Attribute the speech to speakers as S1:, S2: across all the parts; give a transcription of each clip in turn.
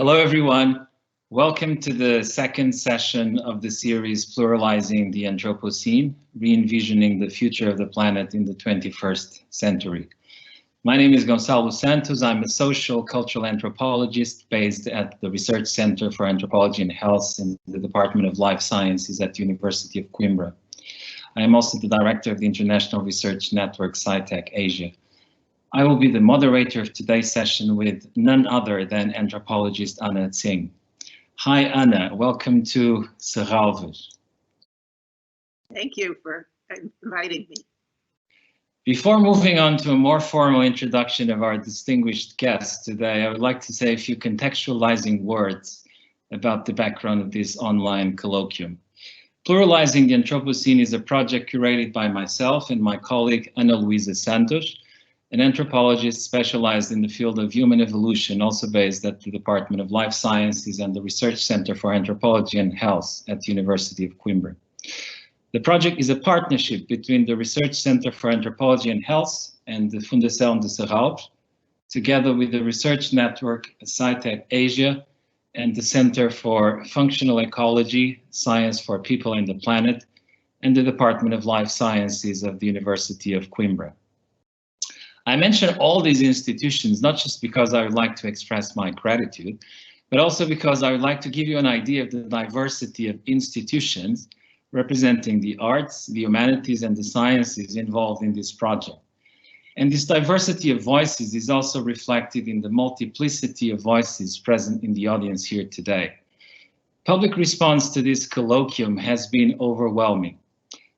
S1: Hello, everyone. Welcome to the second session of the series Pluralizing the Anthropocene, Re-envisioning the Future of the Planet in the 21st Century. My name is Gonçalo Santos. I'm a social cultural anthropologist based at the Research Center for Anthropology and Health in the Department of Life Sciences at the University of Coimbra. I am also the director of the International Research Network Sci-Tech Asia. I will be the moderator of today's session with none other than anthropologist Anna Tsing. Hi, Anna. Welcome to Serralves.
S2: Thank you for inviting me.
S1: Before moving on to a more formal introduction of our distinguished guest today, I would like to say a few contextualizing words about the background of this online colloquium. Pluralizing the Anthropocene is a project curated by myself and my colleague Ana Luisa Santos, an anthropologist specialized in the field of human evolution, also based at the Department of Life Sciences and the Research Center for Anthropology and Health at the University of Coimbra. The project is a partnership between the Research Center for Anthropology and Health and the Fundação de Serralves, together with the Research Network Sci-Tech Asia and the Center for Functional Ecology, Science for People and the Planet, and the Department of Life Sciences of the University of Coimbra. I mention all these institutions not just because I would like to express my gratitude, but also because I would like to give you an idea of the diversity of institutions representing the arts, the humanities, and the sciences involved in this project. And this diversity of voices is also reflected in the multiplicity of voices present in the audience here today. Public response to this colloquium has been overwhelming.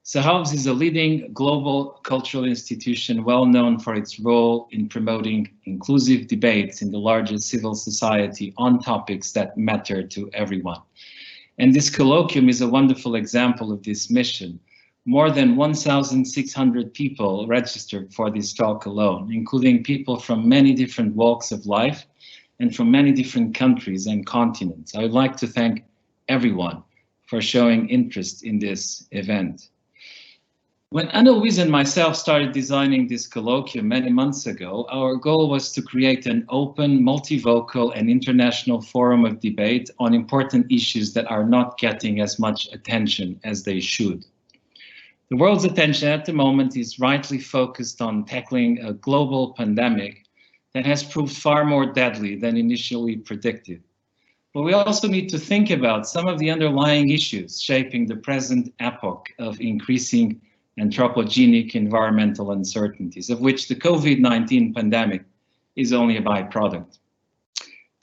S1: Serralves is a leading global cultural institution well known for its role in promoting inclusive debates in the larger civil society on topics that matter to everyone. And this colloquium is a wonderful example of this mission. More than 1,600 people registered for this talk alone, including people from many different walks of life and from many different countries and continents. I would like to thank everyone for showing interest in this event. When Ana Luisa and myself started designing this colloquium many months ago, our goal was to create an open, multivocal, and international forum of debate on important issues that are not getting as much attention as they should. The world's attention at the moment is rightly focused on tackling a global pandemic that has proved far more deadly than initially predicted. But we also need to think about some of the underlying issues shaping the present epoch of increasing anthropogenic environmental uncertainties, of which the COVID-19 pandemic is only a byproduct.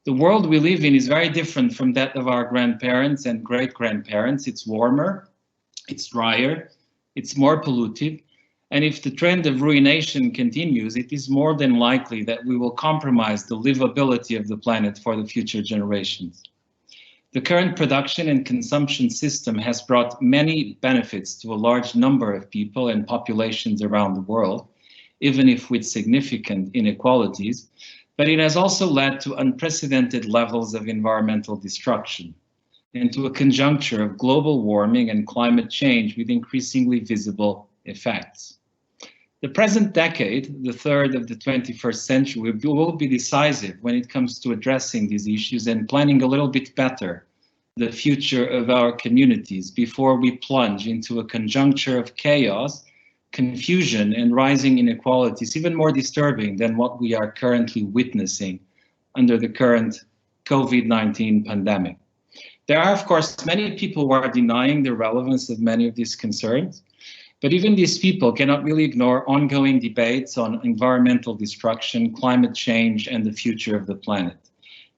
S1: The world we live in is very different from that of our grandparents and great-grandparents. It's warmer, it's drier, it's more polluted, and if the trend of ruination continues, it is more than likely that we will compromise the livability of the planet for the future generations. The current production and consumption system has brought many benefits to a large number of people and populations around the world, even if with significant inequalities, but it has also led to unprecedented levels of environmental destruction and to a conjuncture of global warming and climate change with increasingly visible effects. The present decade, the third of the 21st century, will be decisive when it comes to addressing these issues and planning a little bit better the future of our communities before we plunge into a conjuncture of chaos, confusion, and rising inequalities, even more disturbing than what we are currently witnessing under the current COVID-19 pandemic. There are, of course, many people who are denying the relevance of many of these concerns. But even these people cannot really ignore ongoing debates on environmental destruction, climate change, and the future of the planet.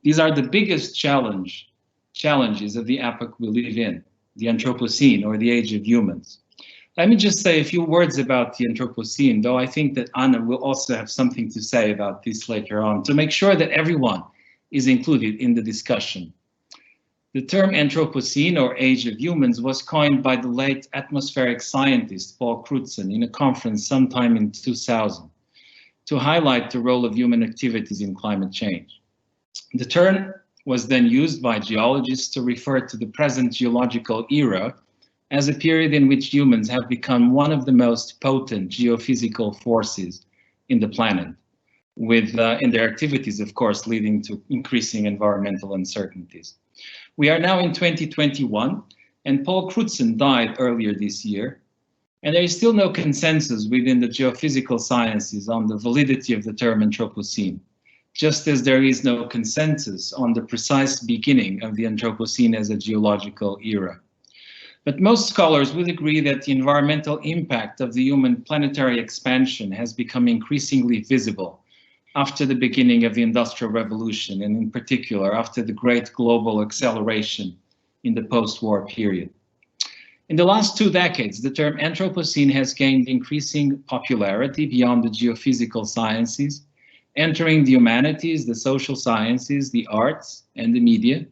S1: These are the biggest challenges of the epoch we live in, the Anthropocene, or the age of humans. Let me just say a few words about the Anthropocene, though I think that Anna will also have something to say about this later on, to make sure that everyone is included in the discussion. The term Anthropocene, or Age of Humans, was coined by the late atmospheric scientist Paul Cruz in a conference sometime in 2000 to highlight the role of human activities in climate change. The term was then used by geologists to refer to the present geological era as a period in which humans have become one of the most potent geophysical forces in the planet. in their activities, of course, leading to increasing environmental uncertainties. We are now in 2021, and Paul Crutzen died earlier this year, and there is still no consensus within the geophysical sciences on the validity of the term Anthropocene, just as there is no consensus on the precise beginning of the Anthropocene as a geological era. But most scholars would agree that the environmental impact of the human planetary expansion has become increasingly visible after the beginning of the Industrial Revolution, and in particular after the great global acceleration in the post-war period. In the last 2 decades, the term Anthropocene has gained increasing popularity beyond the geophysical sciences, entering the humanities, the social sciences, the arts, and the media,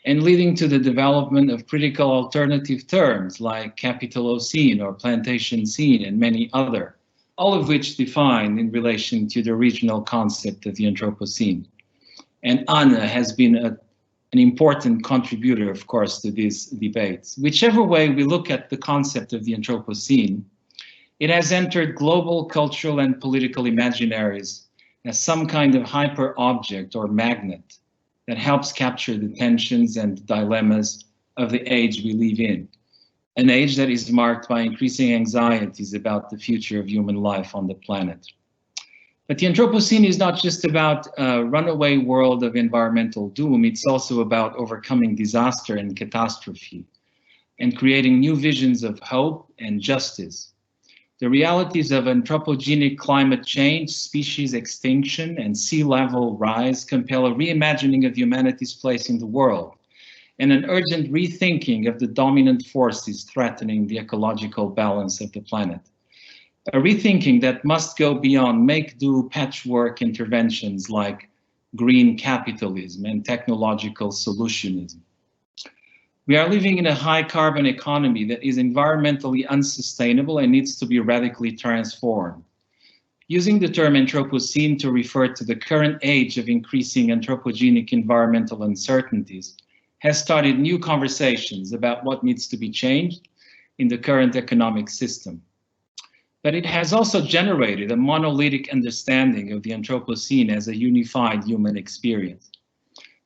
S1: and leading to the development of critical alternative terms like Capitalocene or Plantation Scene and many other, all of which define in relation to the original concept of the Anthropocene. And Anna has been an important contributor, of course, to these debates. Whichever way we look at the concept of the Anthropocene, it has entered global cultural and political imaginaries as some kind of hyper-object or magnet that helps capture the tensions and dilemmas of the age we live in, an age that is marked by increasing anxieties about the future of human life on the planet. But the Anthropocene is not just about a runaway world of environmental doom, it's also about overcoming disaster and catastrophe and creating new visions of hope and justice. The realities of anthropogenic climate change, species extinction, and sea level rise compel a reimagining of humanity's place in the world and an urgent rethinking of the dominant forces threatening the ecological balance of the planet. A rethinking that must go beyond make-do patchwork interventions like green capitalism and technological solutionism. We are living in a high-carbon economy that is environmentally unsustainable and needs to be radically transformed. Using the term Anthropocene to refer to the current age of increasing anthropogenic environmental uncertainties has started new conversations about what needs to be changed in the current economic system. But it has also generated a monolithic understanding of the Anthropocene as a unified human experience.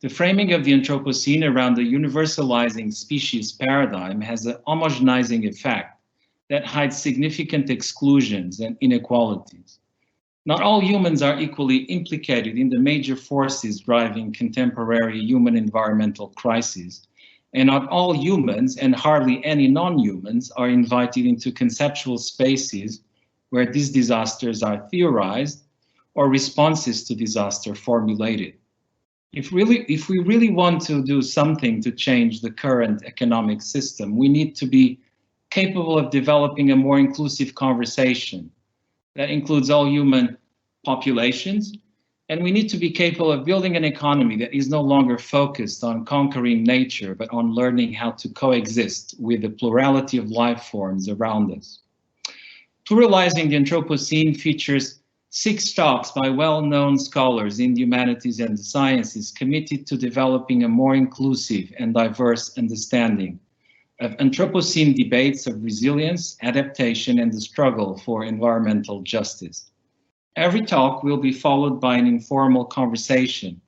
S1: The framing of the Anthropocene around the universalizing species paradigm has a homogenizing effect that hides significant exclusions and inequalities. Not all humans are equally implicated in the major forces driving contemporary human environmental crises, and not all humans, and hardly any non-humans, are invited into conceptual spaces where these disasters are theorized or responses to disaster formulated. If we really want to do something to change the current economic system, we need to be capable of developing a more inclusive conversation that includes all human populations, and we need to be capable of building an economy that is no longer focused on conquering nature, but on learning how to coexist with the plurality of life forms around us. Pluralizing the Anthropocene features 6 talks by well-known scholars in the humanities and the sciences committed to developing a more inclusive and diverse understanding of Anthropocene debates of resilience, adaptation, and the struggle for environmental justice. Every talk will be followed by an informal conversation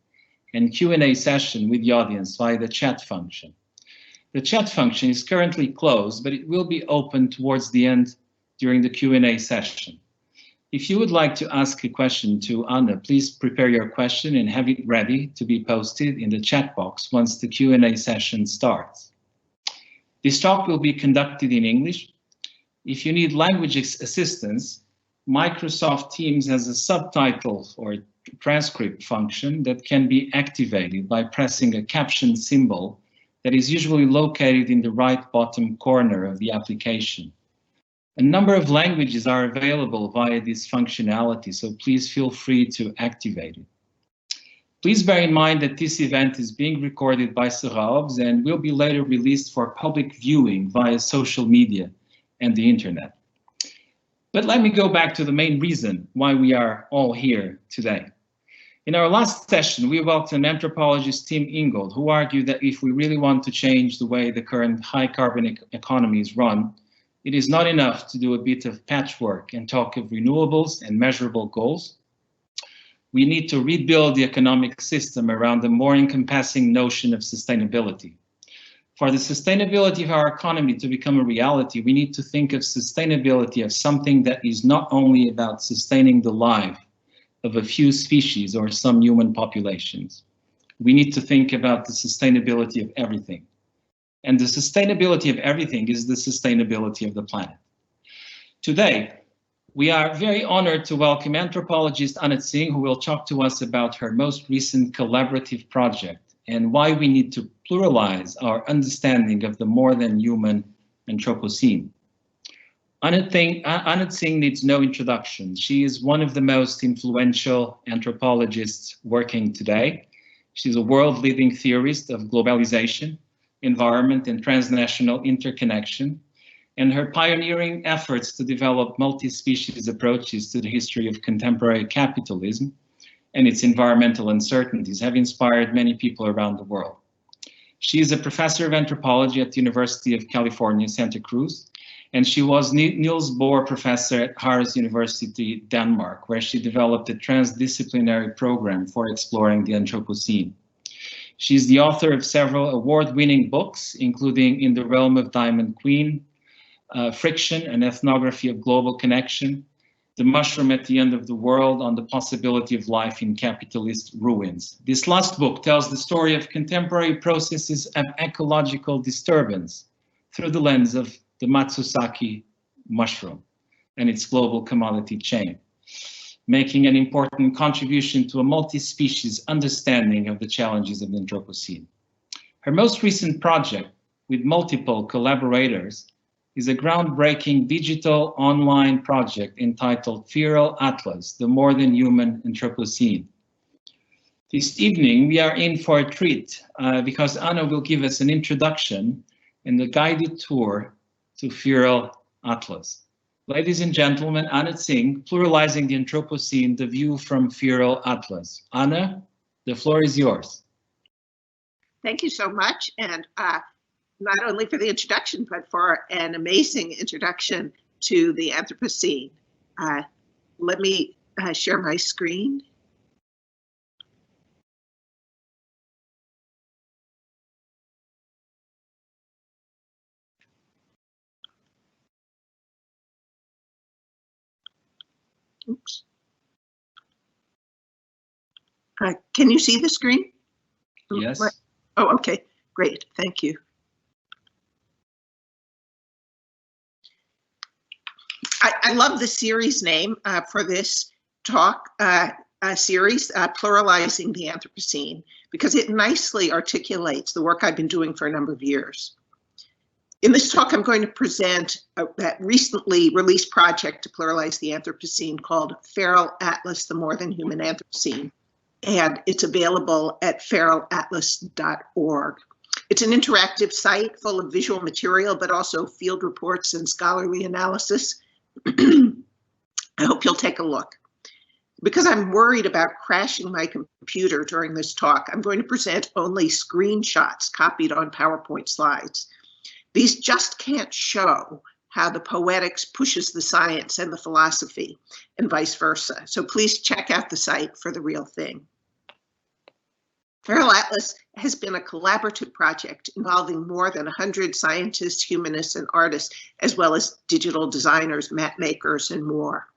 S1: and Q&A session with the audience via the chat function. The chat function is currently closed, but it will be open towards the end during the Q&A session. If you would like to ask a question to Anna, please prepare your question and have it ready to be posted in the chat box once the Q&A session starts. This talk will be conducted in English. If you need language assistance, Microsoft Teams has a subtitle or transcript function that can be activated by pressing a caption symbol that is usually located in the right bottom corner of the application. A number of languages are available via this functionality, so please feel free to activate it. Please bear in mind that this event is being recorded by Serraobs and will be later released for public viewing via social media and the internet. But let me go back to the main reason why we are all here today. In our last session, we welcomed anthropologist Tim Ingold, who argued that if we really want to change the way the current high-carbon economy is run, it is not enough to do a bit of patchwork and talk of renewables and measurable goals. we need to rebuild the economic system around a more encompassing notion of sustainability. For the sustainability of our economy to become a reality, we need to think of sustainability as something that is not only about sustaining the life of a few species or some human populations. We need to think about the sustainability of everything. And the sustainability of everything is the sustainability of the planet. Today, we are very honored to welcome anthropologist Tsing, who will talk to us about her most recent collaborative project and why we need to pluralize our understanding of the more-than-human Anthropocene. Tsing needs no introduction. She is one of the most influential anthropologists working today. She's a world-leading theorist of globalization, environment, and transnational interconnection, and her pioneering efforts to develop multi-species approaches to the history of contemporary capitalism and its environmental uncertainties have inspired many people around the world. She is a professor of anthropology at the University of California, Santa Cruz, and she was Niels Bohr Professor at Aarhus University, Denmark, where she developed a transdisciplinary program for exploring the Anthropocene. She's the author of several award-winning books, including In the Realm of Diamond Queen, Friction, an Ethnography of Global Connection, The Mushroom at the End of the World, on the Possibility of Life in Capitalist Ruins. This last book tells the story of contemporary processes of ecological disturbance through the lens of the Matsuzaki mushroom and its global commodity chain, making an important contribution to a multi-species understanding of the challenges of the Anthropocene. Her most recent project, with multiple collaborators, is a groundbreaking digital online project entitled Feral Atlas, the More-than-Human Anthropocene. This evening, we are in for a treat because Anna will give us an introduction and a guided tour to Feral Atlas. Ladies and gentlemen, Anna Tsing, Pluralizing the Anthropocene, the view from Feral Atlas. Anna, the floor is yours.
S2: Thank you so much, and not only for the introduction, but for an amazing introduction to the Anthropocene. Let me share my screen. Oops. Can you see the screen?
S1: Yes.
S2: Oh, okay, great, thank you. I love the series name for this talk series, Pluralizing the Anthropocene, because it nicely articulates the work I've been doing for a number of years. In this talk, I'm going to present that recently released project to pluralize the Anthropocene called Feral Atlas, the More-than-Human Anthropocene, and it's available at feralatlas.org. It's an interactive site full of visual material, but also field reports and scholarly analysis. I hope you'll take a look. Because I'm worried about crashing my computer during this talk, I'm going to present only screenshots copied on PowerPoint slides. These just can't show how the poetics pushes the science and the philosophy and vice versa. So please check out the site for the real thing. Feral Atlas has been a collaborative project involving more than 100 scientists, humanists, and artists, as well as digital designers, map makers, and more.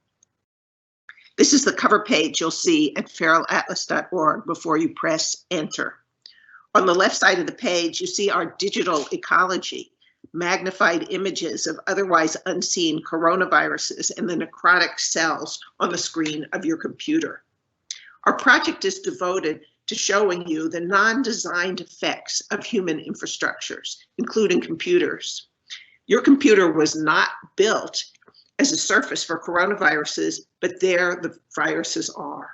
S2: This is the cover page you'll see at feralatlas.org before you press enter. On the left side of the page, you see our digital ecology, magnified images of otherwise unseen coronaviruses and the necrotic cells on the screen of your computer. Our project is devoted to showing you the non-designed effects of human infrastructures, including computers. Your computer was not built as a surface for coronaviruses, but there the viruses are.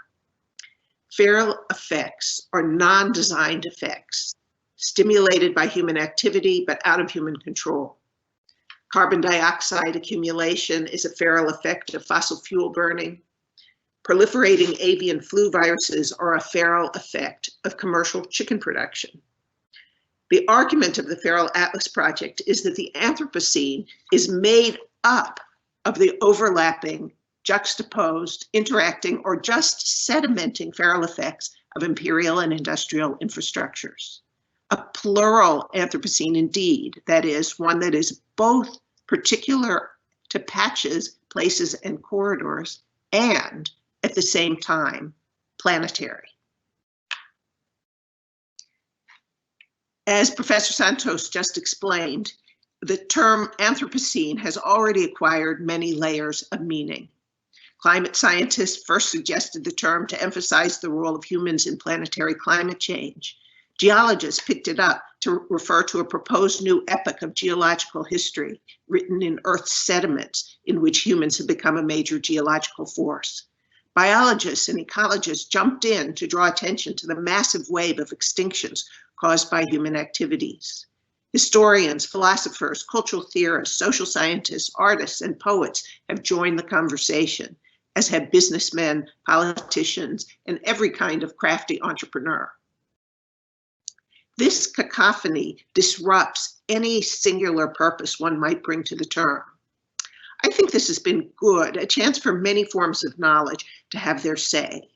S2: Feral effects are non-designed effects, stimulated by human activity, but out of human control. Carbon dioxide accumulation is a feral effect of fossil fuel burning. Proliferating avian flu viruses are a feral effect of commercial chicken production. The argument of the Feral Atlas Project is that the Anthropocene is made up of the overlapping juxtaposed, interacting, or just sedimenting feral effects of imperial and industrial infrastructures. A plural Anthropocene indeed, that is, one that is both particular to patches, places, and corridors, and at the same time, planetary. As Professor Santos just explained, the term Anthropocene has already acquired many layers of meaning. Climate scientists first suggested the term to emphasize the role of humans in planetary climate change. Geologists picked it up to refer to a proposed new epoch of geological history written in Earth's sediments in which humans have become a major geological force. Biologists and ecologists jumped in to draw attention to the massive wave of extinctions caused by human activities. Historians, philosophers, cultural theorists, social scientists, artists, and poets have joined the conversation, as have businessmen, politicians, and every kind of crafty entrepreneur. This cacophony disrupts any singular purpose one might bring to the term. I think this has been good, a chance for many forms of knowledge to have their say.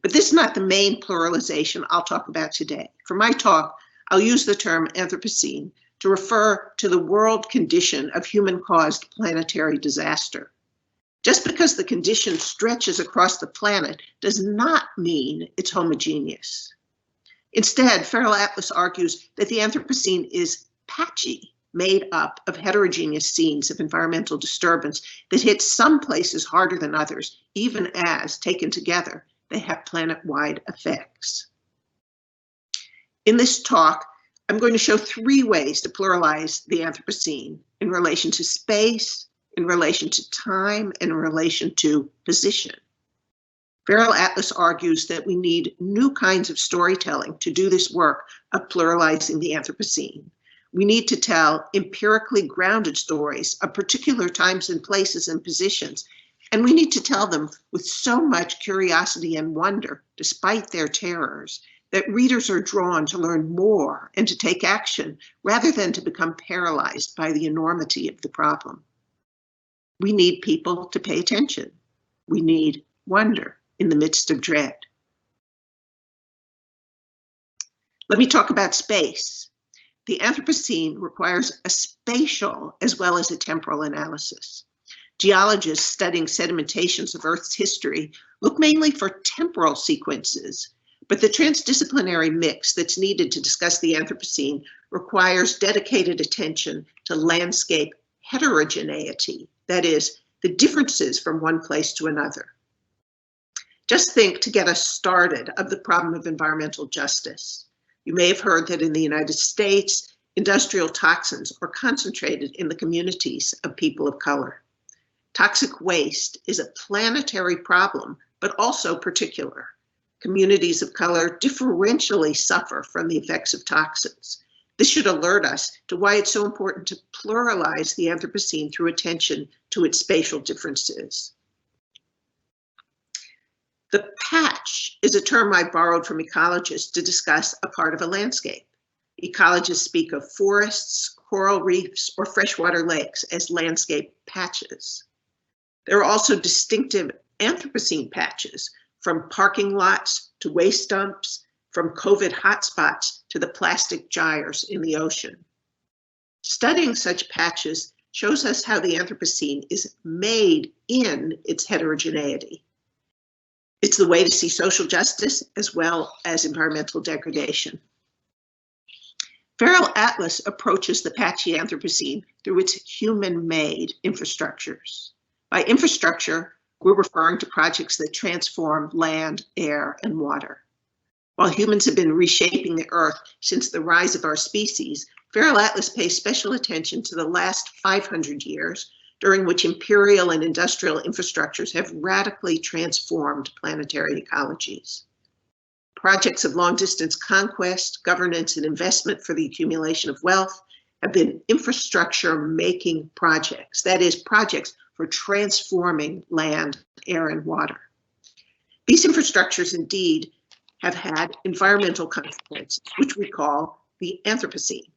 S2: But this is not the main pluralization I'll talk about today. For my talk, I'll use the term Anthropocene to refer to the world condition of human-caused planetary disaster. Just because the condition stretches across the planet does not mean it's homogeneous. Instead, Feral Atlas argues that the Anthropocene is patchy, made up of heterogeneous scenes of environmental disturbance that hit some places harder than others, even as, taken together, they have planet-wide effects. In this talk, I'm going to show 3 ways to pluralize the Anthropocene in relation to space, in relation to time, and in relation to position. Feral Atlas argues that we need new kinds of storytelling to do this work of pluralizing the Anthropocene. We need to tell empirically grounded stories of particular times and places and positions, and we need to tell them with so much curiosity and wonder, despite their terrors, that readers are drawn to learn more and to take action rather than to become paralyzed by the enormity of the problem. We need people to pay attention. We need wonder in the midst of dread. Let me talk about space. The Anthropocene requires a spatial as well as a temporal analysis. Geologists studying sedimentations of Earth's history look mainly for temporal sequences, but the transdisciplinary mix that's needed to discuss the Anthropocene requires dedicated attention to landscape heterogeneity, that is, the differences from one place to another. Just think, to get us started, of the problem of environmental justice. You may have heard that in the United States, industrial toxins are concentrated in the communities of people of color. Toxic waste is a planetary problem, but also particular. Communities of color differentially suffer from the effects of toxins. This should alert us to why it's so important to pluralize the Anthropocene through attention to its spatial differences. The patch is a term I borrowed from ecologists to discuss a part of a landscape. Ecologists speak of forests, coral reefs, or freshwater lakes as landscape patches. There are also distinctive Anthropocene patches, from parking lots to waste dumps, from COVID hotspots to the plastic gyres in the ocean. Studying such patches shows us how the Anthropocene is made in its heterogeneity. It's the way to see social justice as well as environmental degradation. Feral Atlas approaches the patchy Anthropocene through its human-made infrastructures. By infrastructure, we're referring to projects that transform land, air, and water. While humans have been reshaping the Earth since the rise of our species, Feral Atlas pays special attention to the last 500 years, during which imperial and industrial infrastructures have radically transformed planetary ecologies. Projects of long-distance conquest, governance, and investment for the accumulation of wealth have been infrastructure-making projects, that is, projects for transforming land, air, and water. These infrastructures indeed have had environmental consequences, which we call the Anthropocene.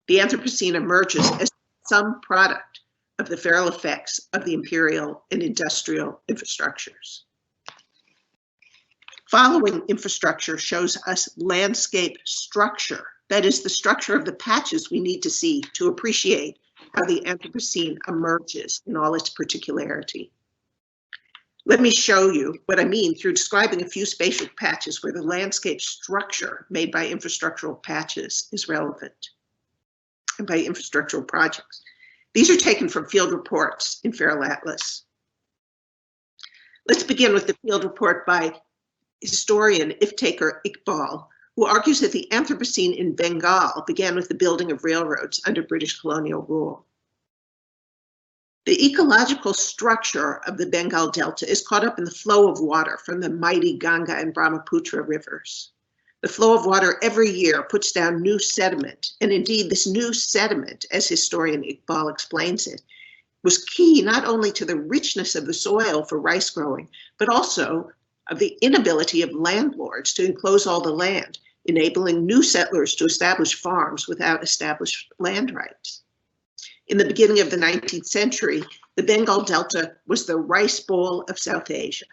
S2: The Anthropocene emerges as some product of the feral effects of the imperial and industrial infrastructures. Following infrastructure shows us landscape structure, that is the structure of the patches we need to see to appreciate how the Anthropocene emerges in all its particularity. Let me show you what I mean through describing a few spatial patches where the landscape structure made by infrastructural patches is relevant, and by infrastructural projects. These are taken from field reports in Feral Atlas. Let's begin with the field report by historian Iftekhar Iqbal, who argues that the Anthropocene in Bengal began with the building of railroads under British colonial rule. The ecological structure of the Bengal Delta is caught up in the flow of water from the mighty Ganga and Brahmaputra rivers. The flow of water every year puts down new sediment, and indeed this new sediment, as historian Iqbal explains it, was key not only to the richness of the soil for rice growing, but also of the inability of landlords to enclose all the land, enabling new settlers to establish farms without established land rights. In the beginning of the 19th century, the Bengal Delta was the rice bowl of South Asia.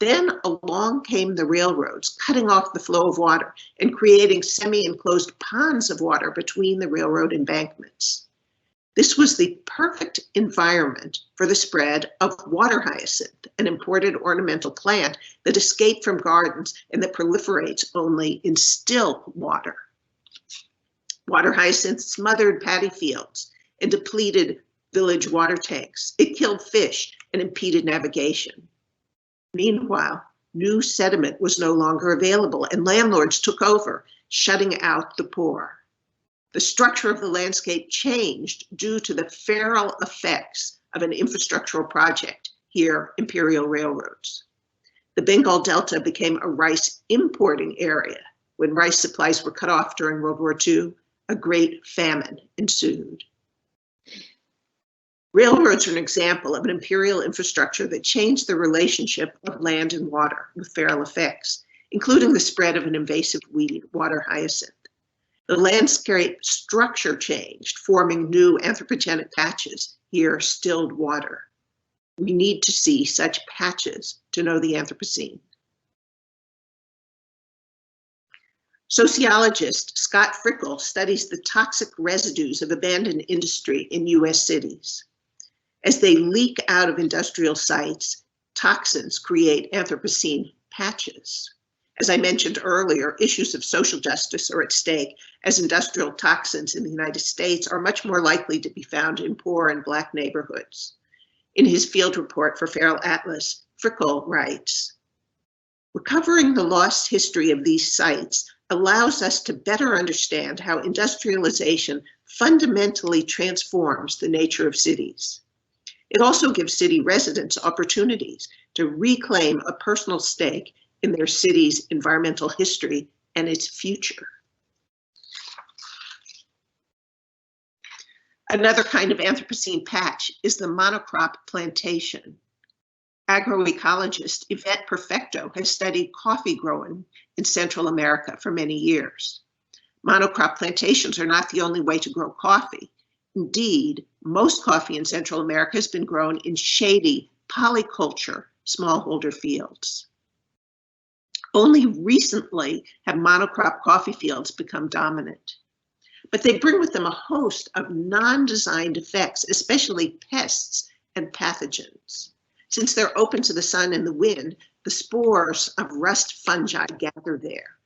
S2: Then along came the railroads, cutting off the flow of water and creating semi-enclosed ponds of water between the railroad embankments. This was the perfect environment for the spread of water hyacinth, an imported ornamental plant that escaped from gardens and that proliferates only in still water. Water hyacinth smothered paddy fields and depleted village water tanks. It killed fish and impeded navigation. Meanwhile, new sediment was no longer available and landlords took over, shutting out the poor. The structure of the landscape changed due to the feral effects of an infrastructural project, here imperial railroads. The Bengal Delta became a rice importing area. When rice supplies were cut off during World War II, a great famine ensued. Railroads are an example of an imperial infrastructure that changed the relationship of land and water with feral effects, including the spread of an invasive weed, water hyacinth. The landscape structure changed, forming new anthropogenic patches, here stilled water. We need to see such patches to know the Anthropocene. Sociologist Scott Frickel studies the toxic residues of abandoned industry in US cities. As they leak out of industrial sites, toxins create Anthropocene patches. As I mentioned earlier, issues of social justice are at stake, as industrial toxins in the United States are much more likely to be found in poor and Black neighborhoods. In his field report for Feral Atlas, Frickel writes, "Recovering the lost history of these sites allows us to better understand how industrialization fundamentally transforms the nature of cities. It also gives city residents opportunities to reclaim a personal stake in their city's environmental history and its future." Another kind of Anthropocene patch is the Monocrop Plantation. Agroecologist Yvette Perfecto has studied coffee growing in Central America for many years. Monocrop plantations are not the only way to grow coffee. Indeed, most coffee in Central America has been grown in shady polyculture smallholder fields. Only recently have monocrop coffee fields become dominant, but they bring with them a host of non-designed effects, especially pests and pathogens. Since they're open to the sun and the wind, the spores of rust fungi gather there.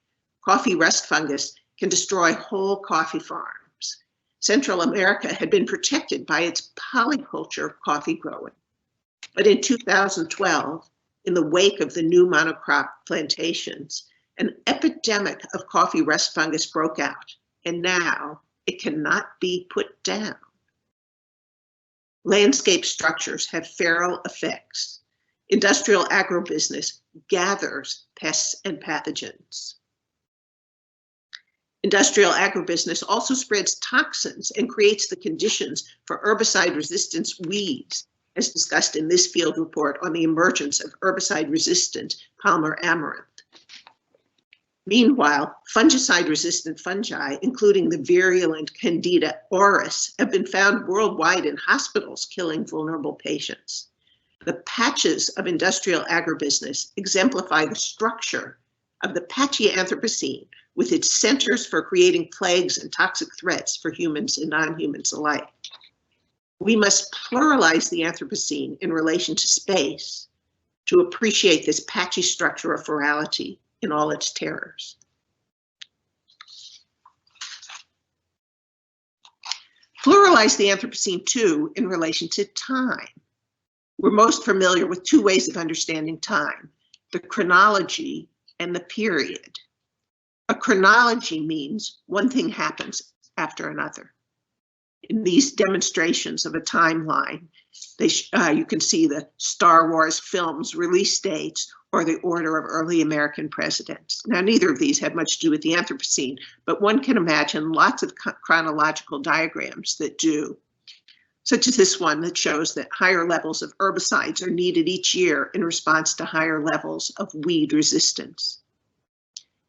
S2: Coffee rust fungus can destroy whole coffee farms. Central America had been protected by its polyculture coffee growing. But in 2012, in the wake of the new monocrop plantations, an epidemic of coffee rust fungus broke out, and now it cannot be put down. Landscape structures have feral effects. Industrial agrobusiness gathers pests and pathogens. Industrial agribusiness also spreads toxins and creates the conditions for herbicide-resistant weeds, as discussed in this field report on the emergence of herbicide-resistant Palmer amaranth. Meanwhile, fungicide-resistant fungi, including the virulent Candida auris, have been found worldwide in hospitals, killing vulnerable patients. The patches of industrial agribusiness exemplify the structure of the patchy Anthropocene, with its centers for creating plagues and toxic threats for humans and non-humans alike. We must pluralize the Anthropocene in relation to space to appreciate this patchy structure of virality in all its terrors. Pluralize the Anthropocene too in relation to time. We're most familiar with two ways of understanding time, the chronology and the period. A chronology means one thing happens after another. In these demonstrations of a timeline, you can see the Star Wars films release dates or the order of early American presidents. Now, neither of these had much to do with the Anthropocene, but one can imagine lots of chronological diagrams that do, such as this one that shows that higher levels of herbicides are needed each year in response to higher levels of weed resistance.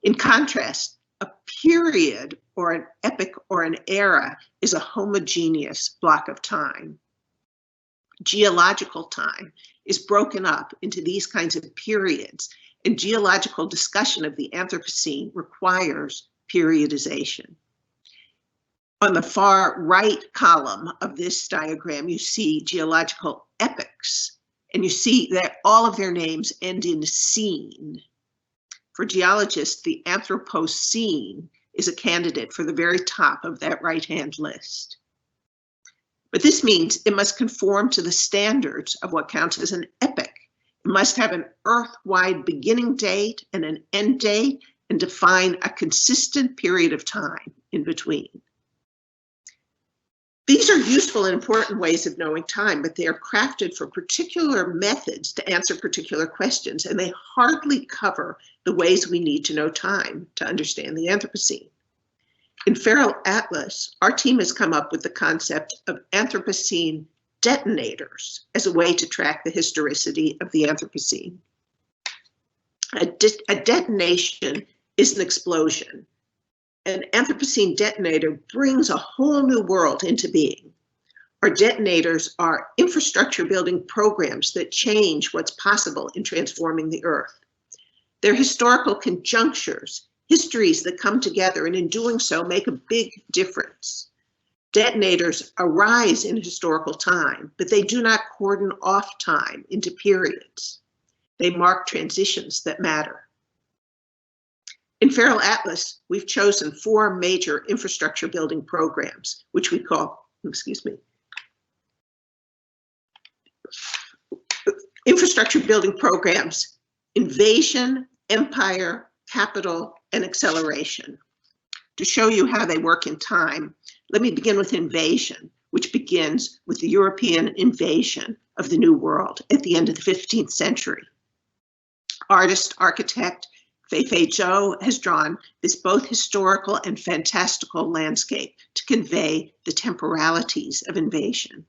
S2: In contrast, a period or an epoch or an era is a homogeneous block of time. Geological time is broken up into these kinds of periods, and geological discussion of the Anthropocene requires periodization. On the far right column of this diagram, you see geological epochs, and you see that all of their names end in "cene." For geologists, the Anthropocene is a candidate for the very top of that right-hand list. But this means it must conform to the standards of what counts as an epoch. It must have an Earth-wide beginning date and an end date and define a consistent period of time in between. These are useful and important ways of knowing time, but they are crafted for particular methods to answer particular questions, and they hardly cover the ways we need to know time to understand the Anthropocene. In Feral Atlas, our team has come up with the concept of Anthropocene Detonators as a way to track the historicity of the Anthropocene. A detonation is an explosion. An Anthropocene detonator brings a whole new world into being. Our detonators are infrastructure building programs that change what's possible in transforming the Earth. They're historical conjunctures, histories that come together, and in doing so make a big difference. Detonators arise in historical time, but they do not cordon off time into periods. They mark transitions that matter. In Feral Atlas, we've chosen 4 major infrastructure building programs, which we call, infrastructure building programs: invasion, empire, capital, and acceleration. To show you how they work in time, let me begin with invasion, which begins with the European invasion of the New World at the end of the 15th century. Architect Fei-Fei Zhou has drawn this both historical and fantastical landscape to convey the temporalities of invasion.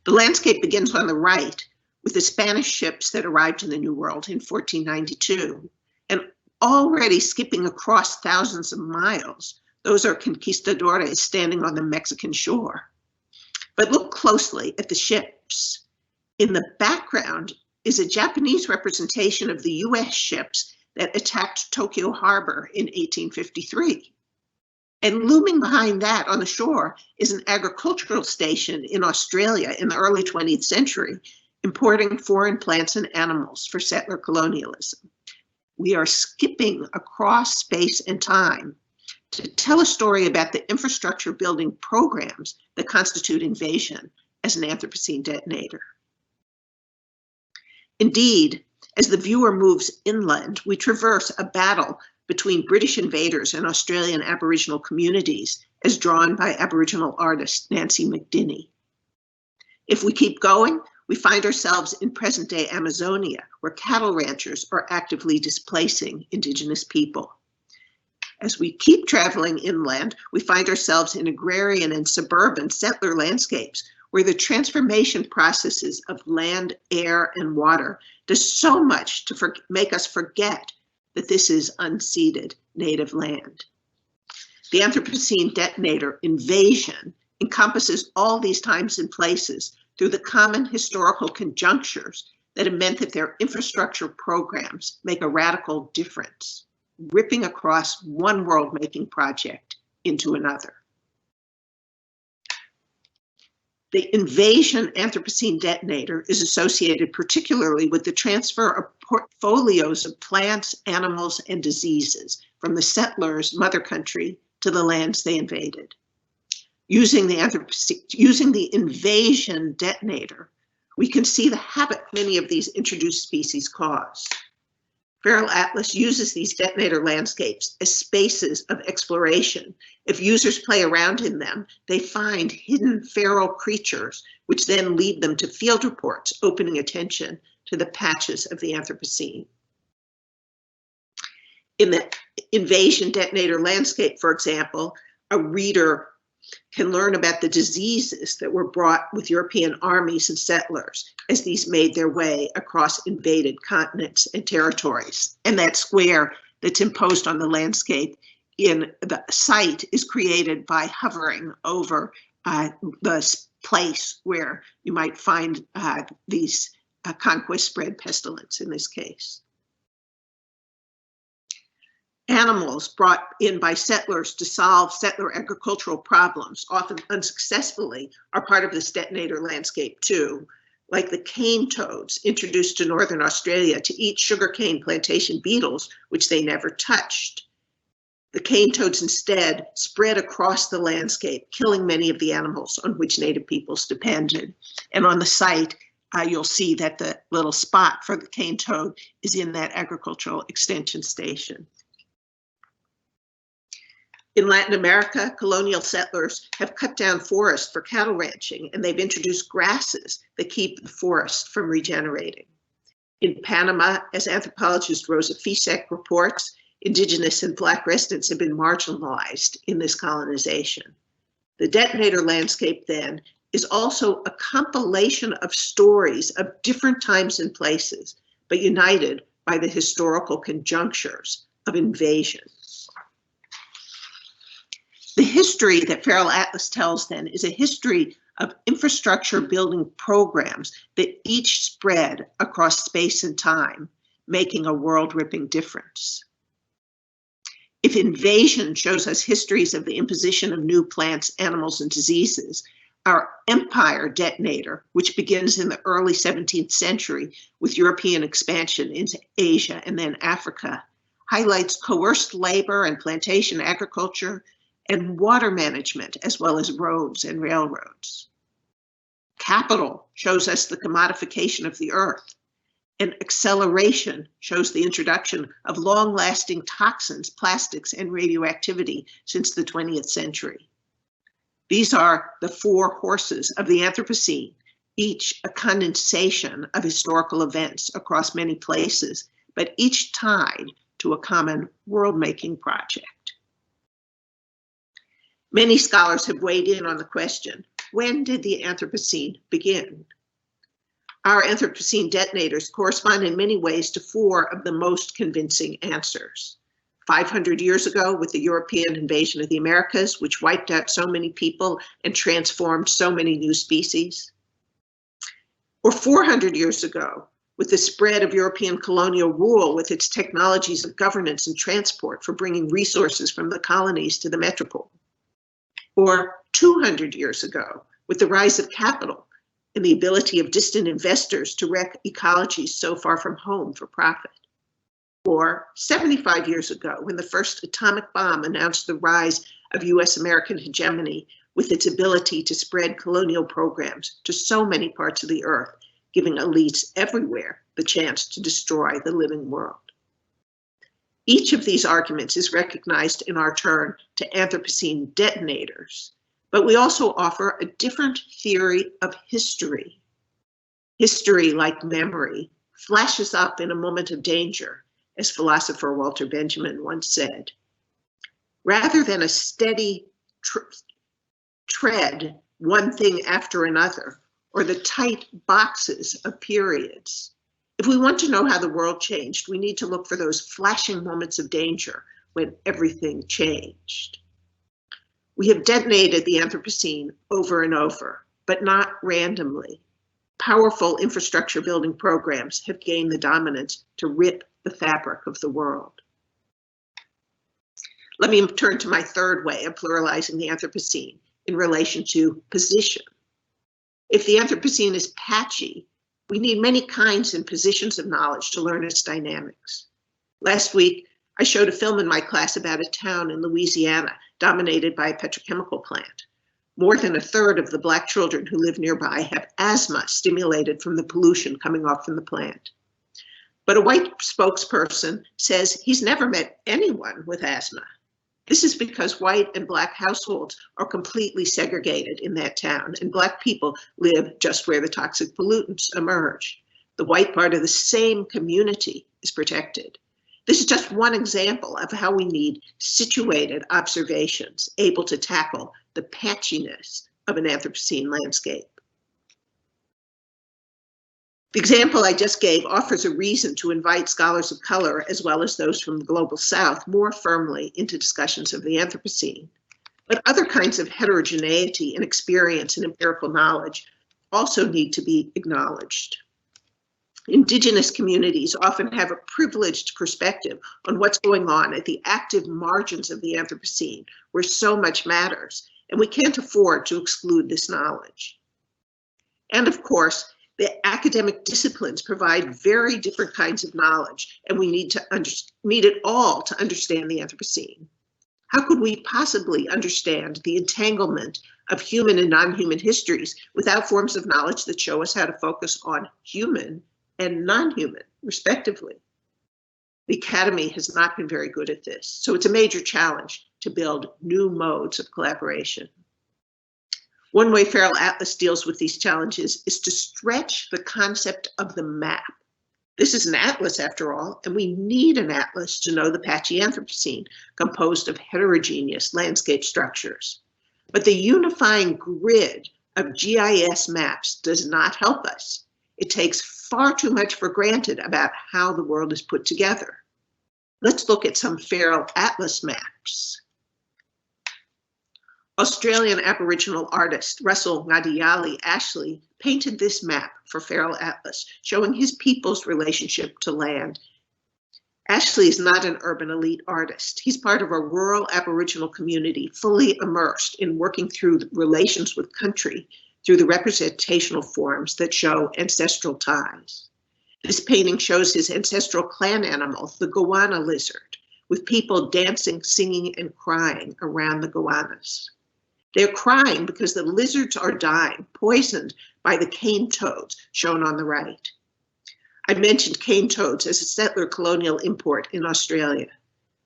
S2: The landscape begins on the right with the Spanish ships that arrived in the New World in 1492, and already skipping across thousands of miles, those are conquistadores standing on the Mexican shore. But look closely at the ships. In the background is a Japanese representation of the US ships that attacked Tokyo Harbor in 1853. And looming behind that on the shore is an agricultural station in Australia in the early 20th century, importing foreign plants and animals for settler colonialism. We are skipping across space and time to tell a story about the infrastructure building programs that constitute invasion as an Anthropocene detonator. Indeed, as the viewer moves inland, we traverse a battle between British invaders and Australian Aboriginal communities, as drawn by Aboriginal artist Nancy McDinney. If we keep going, we find ourselves in present-day Amazonia, where cattle ranchers are actively displacing Indigenous people. As we keep traveling inland, we find ourselves in agrarian and suburban settler landscapes, where the transformation processes of land, air, and water does so much to make us forget that this is unceded native land. The Anthropocene Detonator invasion encompasses all these times and places through the common historical conjunctures that have meant that their infrastructure programs make a radical difference, ripping across one world-making project into another. The invasion Anthropocene Detonator is associated particularly with the transfer of portfolios of plants, animals, and diseases from the settlers' mother country to the lands they invaded. Using the invasion detonator, we can see the havoc many of these introduced species cause. Feral Atlas uses these detonator landscapes as spaces of exploration. If users play around in them, they find hidden feral creatures, which then lead them to field reports, opening attention to the patches of the Anthropocene. In the invasion detonator landscape, for example, a reader can learn about the diseases that were brought with European armies and settlers as these made their way across invaded continents and territories. And that square that's imposed on the landscape in the site is created by hovering over the place where you might find these conquest spread pestilence in this case. Animals brought in by settlers to solve settler agricultural problems, often unsuccessfully, are part of this detonator landscape too, like the cane toads introduced to Northern Australia to eat sugarcane plantation beetles, which they never touched. The cane toads instead spread across the landscape, killing many of the animals on which native peoples depended. And on the site, you'll see that the little spot for the cane toad is in that agricultural extension station. In Latin America, colonial settlers have cut down forests for cattle ranching, and they've introduced grasses that keep the forest from regenerating. In Panama, as anthropologist Rosa Fisek reports, Indigenous and Black residents have been marginalized in this colonization. The detonator landscape, then, is also a compilation of stories of different times and places, but united by the historical conjunctures of invasion. The history that Feral Atlas tells, then, is a history of infrastructure building programs that each spread across space and time, making a world-ripping difference. If invasion shows us histories of the imposition of new plants, animals, and diseases, our empire detonator, which begins in the early 17th century with European expansion into Asia and then Africa, highlights coerced labor and plantation agriculture, and water management, as well as roads and railroads. Capital shows us the commodification of the earth, and acceleration shows the introduction of long-lasting toxins, plastics, and radioactivity since the 20th century. These are the four horses of the Anthropocene, each a condensation of historical events across many places, but each tied to a common world-making project. Many scholars have weighed in on the question, when did the Anthropocene begin? Our Anthropocene detonators correspond in many ways to four of the most convincing answers. 500 years ago, with the European invasion of the Americas, which wiped out so many people and transformed so many new species. Or 400 years ago, with the spread of European colonial rule with its technologies of governance and transport for bringing resources from the colonies to the metropole. Or 200 years ago, with the rise of capital and the ability of distant investors to wreck ecologies so far from home for profit. Or 75 years ago, when the first atomic bomb announced the rise of US-American hegemony with its ability to spread colonial programs to so many parts of the earth, giving elites everywhere the chance to destroy the living world. Each of these arguments is recognized in our turn to Anthropocene detonators, but we also offer a different theory of history. History, like memory, flashes up in a moment of danger, as philosopher Walter Benjamin once said. Rather than a steady tread, one thing after another, or the tight boxes of periods, If we want to know how the world changed, we need to look for those flashing moments of danger when everything changed. We have detonated the Anthropocene over and over, but not randomly. Powerful infrastructure building programs have gained the dominance to rip the fabric of the world. Let me turn to my third way of pluralizing the Anthropocene in relation to position. If the Anthropocene is patchy, we need many kinds and positions of knowledge to learn its dynamics. Last week, I showed a film in my class about a town in Louisiana dominated by a petrochemical plant. More than a third of the Black children who live nearby have asthma stimulated from the pollution coming off from the plant. But a white spokesperson says he's never met anyone with asthma. This is because white and Black households are completely segregated in that town, and Black people live just where the toxic pollutants emerge. The white part of the same community is protected. This is just one example of how we need situated observations able to tackle the patchiness of an Anthropocene landscape. The example I just gave offers a reason to invite scholars of color, as well as those from the Global South, more firmly into discussions of the Anthropocene. But other kinds of heterogeneity in experience and empirical knowledge also need to be acknowledged. Indigenous communities often have a privileged perspective on what's going on at the active margins of the Anthropocene, where so much matters, and we can't afford to exclude this knowledge. And of course, the academic disciplines provide very different kinds of knowledge, and we need it all to understand the Anthropocene. How could we possibly understand the entanglement of human and non-human histories without forms of knowledge that show us how to focus on human and non-human, respectively? The academy has not been very good at this, so it's a major challenge to build new modes of collaboration. One way Feral Atlas deals with these challenges is to stretch the concept of the map. This is an atlas, after all, and we need an atlas to know the patchy Anthropocene, composed of heterogeneous landscape structures. But the unifying grid of GIS maps does not help us. It takes far too much for granted about how the world is put together. Let's look at some Feral Atlas maps. Australian Aboriginal artist Russell Ngadiali Ashley painted this map for Feral Atlas, showing his people's relationship to land. Ashley is not an urban elite artist. He's part of a rural Aboriginal community fully immersed in working through relations with country through the representational forms that show ancestral ties. This painting shows his ancestral clan animal, the goanna lizard, with people dancing, singing, and crying around the goannas. They're crying because the lizards are dying, poisoned by the cane toads, shown on the right. I mentioned cane toads as a settler colonial import in Australia.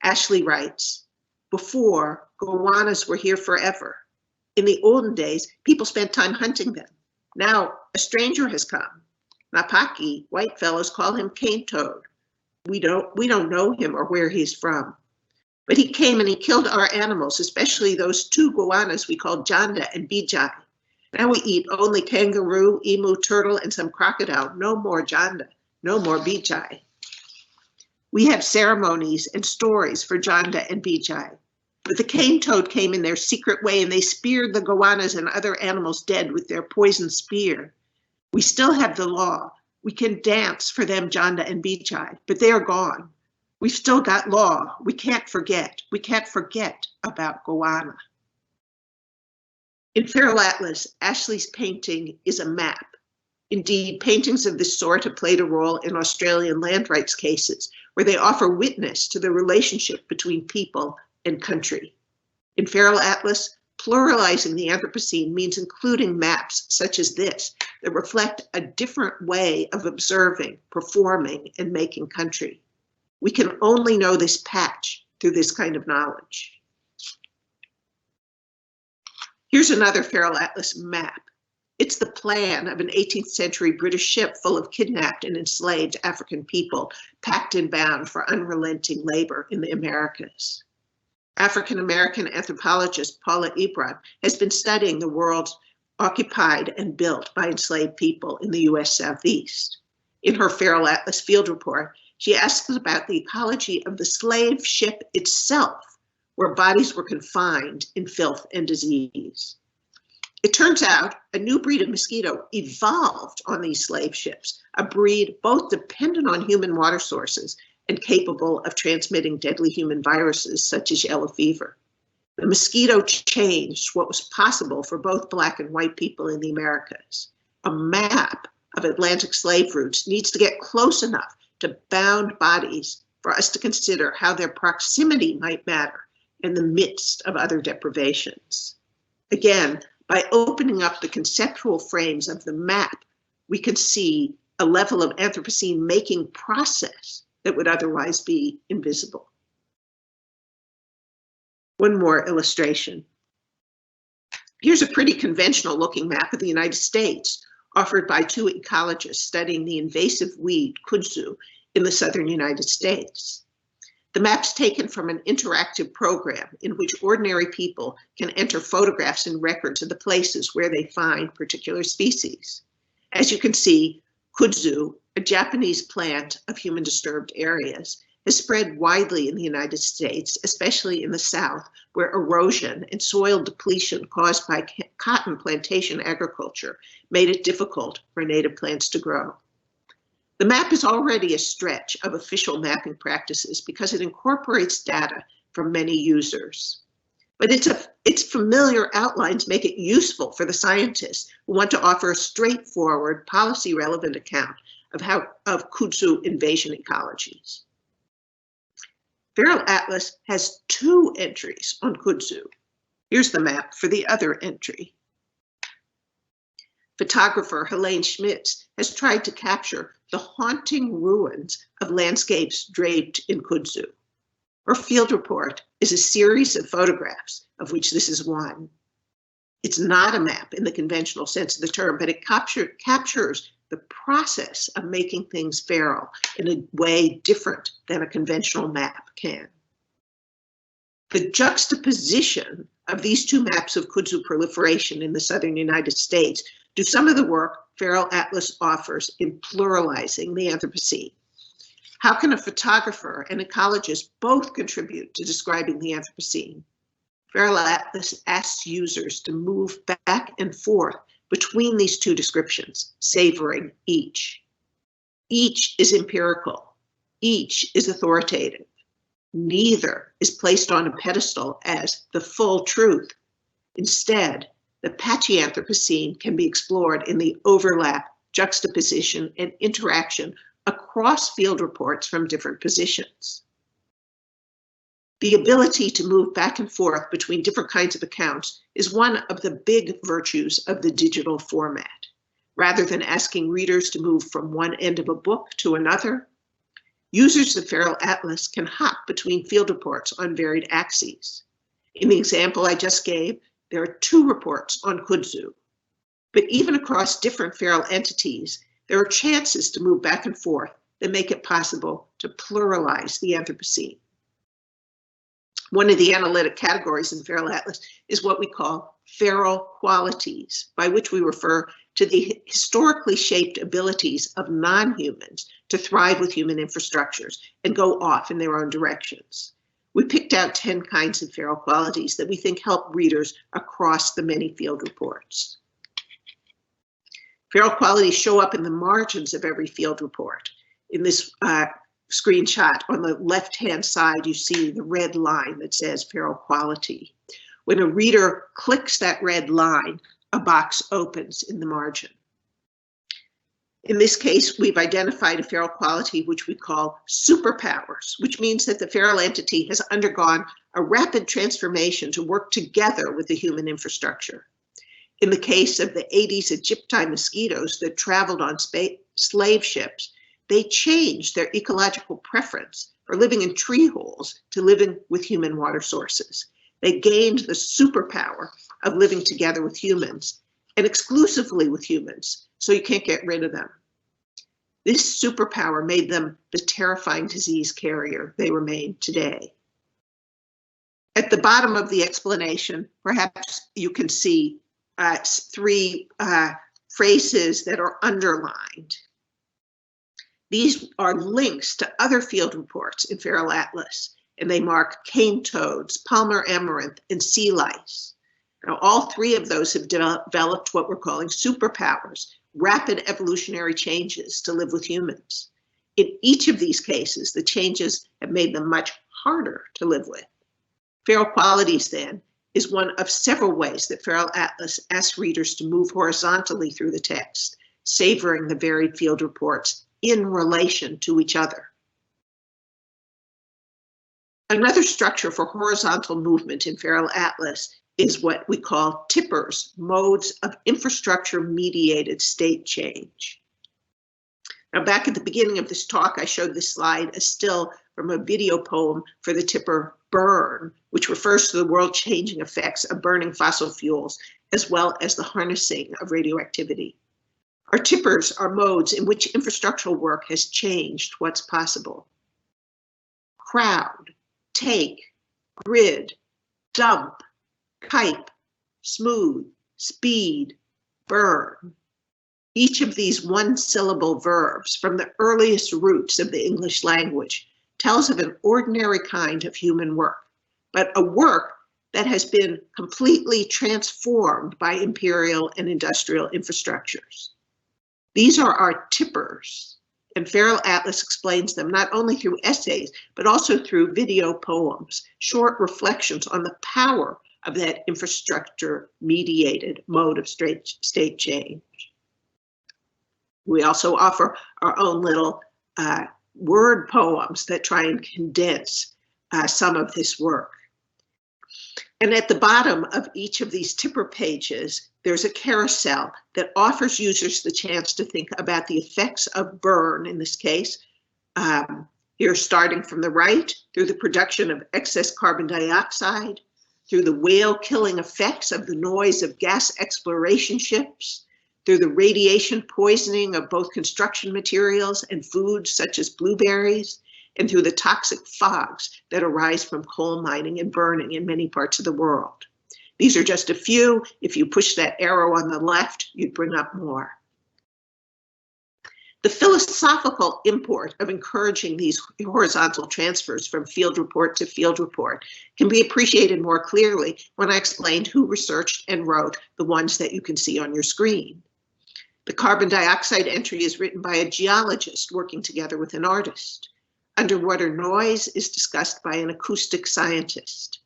S2: Ashley writes, before, goannas were here forever. In the olden days, people spent time hunting them. Now, a stranger has come. Napaki, white fellows call him cane toad. We don't know him or where he's from. But he came and he killed our animals, especially those two goannas we call Janda and Bijai. Now we eat only kangaroo, emu, turtle, and some crocodile. No more Janda, no more Bijai. We have ceremonies and stories for Janda and Bijai. But the cane toad came in their secret way and they speared the goannas and other animals dead with their poison spear. We still have the law. We can dance for them, Janda and Bijai, but they are gone. We've still got law. We can't forget. We can't forget about goanna. In Feral Atlas, Ashley's painting is a map. Indeed, paintings of this sort have played a role in Australian land rights cases, where they offer witness to the relationship between people and country. In Feral Atlas, pluralizing the Anthropocene means including maps such as this that reflect a different way of observing, performing, and making country. We can only know this patch through this kind of knowledge. Here's another Feral Atlas map. It's the plan of an 18th century British ship full of kidnapped and enslaved African people, packed and bound for unrelenting labor in the Americas. African-American anthropologist Paula Ebron has been studying the world occupied and built by enslaved people in the US Southeast. In her Feral Atlas field report, she asks about the ecology of the slave ship itself, where bodies were confined in filth and disease. It turns out a new breed of mosquito evolved on these slave ships, a breed both dependent on human water sources and capable of transmitting deadly human viruses such as yellow fever. The mosquito changed what was possible for both Black and white people in the Americas. A map of Atlantic slave routes needs to get close enough to bound bodies for us to consider how their proximity might matter in the midst of other deprivations. Again, by opening up the conceptual frames of the map, we can see a level of Anthropocene making process that would otherwise be invisible. One more illustration. Here's a pretty conventional looking map of the United States offered by two ecologists studying the invasive weed kudzu in the southern United States. The map's taken from an interactive program in which ordinary people can enter photographs and records of the places where they find particular species. As you can see, kudzu, a Japanese plant of human disturbed areas, has spread widely in the United States, especially in the South, where erosion and soil depletion caused by cotton plantation agriculture made it difficult for native plants to grow. The map is already a stretch of official mapping practices because it incorporates data from many users. But its familiar outlines make it useful for the scientists who want to offer a straightforward, policy-relevant account of kudzu invasion ecologies. Feral Atlas has two entries on kudzu. Here's the map for the other entry. Photographer Helene Schmitz has tried to capture the haunting ruins of landscapes draped in kudzu. Her field report is a series of photographs, of which this is one. It's not a map in the conventional sense of the term, but it captures the process of making things feral in a way different than a conventional map can. The juxtaposition of these two maps of kudzu proliferation in the southern United States do some of the work Feral Atlas offers in pluralizing the Anthropocene. How can a photographer and ecologist both contribute to describing the Anthropocene? Feral Atlas asks users to move back and forth between these two descriptions, savoring each. Each is empirical. Each is authoritative. Neither is placed on a pedestal as the full truth. Instead, the patchy Anthropocene can be explored in the overlap, juxtaposition, and interaction across field reports from different positions. The ability to move back and forth between different kinds of accounts is one of the big virtues of the digital format. Rather than asking readers to move from one end of a book to another, users of Feral Atlas can hop between field reports on varied axes. In the example I just gave, there are two reports on kudzu. But even across different feral entities, there are chances to move back and forth that make it possible to pluralize the Anthropocene. One of the analytic categories in Feral Atlas is what we call feral qualities, by which we refer to the historically shaped abilities of non-humans to thrive with human infrastructures and go off in their own directions. We picked out 10 kinds of feral qualities that we think help readers across the many field reports. Feral qualities show up in the margins of every field report. In this screenshot, on the left-hand side, you see the red line that says feral quality. When a reader clicks that red line, a box opens in the margin. In this case, we've identified a feral quality which we call superpowers, which means that the feral entity has undergone a rapid transformation to work together with the human infrastructure. In the case of the Aedes aegypti mosquitoes that traveled on slave ships, they changed their ecological preference for living in tree holes to living with human water sources. They gained the superpower of living together with humans and exclusively with humans, so you can't get rid of them. This superpower made them the terrifying disease carrier they remain today. At the bottom of the explanation, perhaps you can see three phrases that are underlined. These are links to other field reports in Feral Atlas, and they mark cane toads, Palmer amaranth, and sea lice. Now, all three of those have developed what we're calling superpowers, rapid evolutionary changes to live with humans. In each of these cases, the changes have made them much harder to live with. Feral qualities, then, is one of several ways that Feral Atlas asks readers to move horizontally through the text, savoring the varied field reports in relation to each other. Another structure for horizontal movement in Feral Atlas is what we call TIPPERS, modes of infrastructure-mediated state change. Now, back at the beginning of this talk, I showed this slide, a still from a video poem for the TIPPER burn, which refers to the world-changing effects of burning fossil fuels, as well as the harnessing of radioactivity. Our TIPPERS are modes in which infrastructural work has changed what's possible. Crowd, take, grid, dump, pipe, smooth, speed, burn. Each of these one-syllable verbs from the earliest roots of the English language tells of an ordinary kind of human work, but a work that has been completely transformed by imperial and industrial infrastructures. These are our TIPPERS, and Feral Atlas explains them not only through essays, but also through video poems, short reflections on the power of that infrastructure-mediated mode of state change. We also offer our own little word poems that try and condense some of this work. And at the bottom of each of these TIPPER pages, there's a carousel that offers users the chance to think about the effects of burn, in this case, here starting from the right, through the production of excess carbon dioxide, through the whale-killing effects of the noise of gas exploration ships, through the radiation poisoning of both construction materials and foods such as blueberries, and through the toxic fogs that arise from coal mining and burning in many parts of the world. These are just a few. If you push that arrow on the left, you'd bring up more. The philosophical import of encouraging these horizontal transfers from field report to field report can be appreciated more clearly when I explained who researched and wrote the ones that you can see on your screen. The carbon dioxide entry is written by a geologist working together with an artist. Underwater noise is discussed by an acoustic scientist.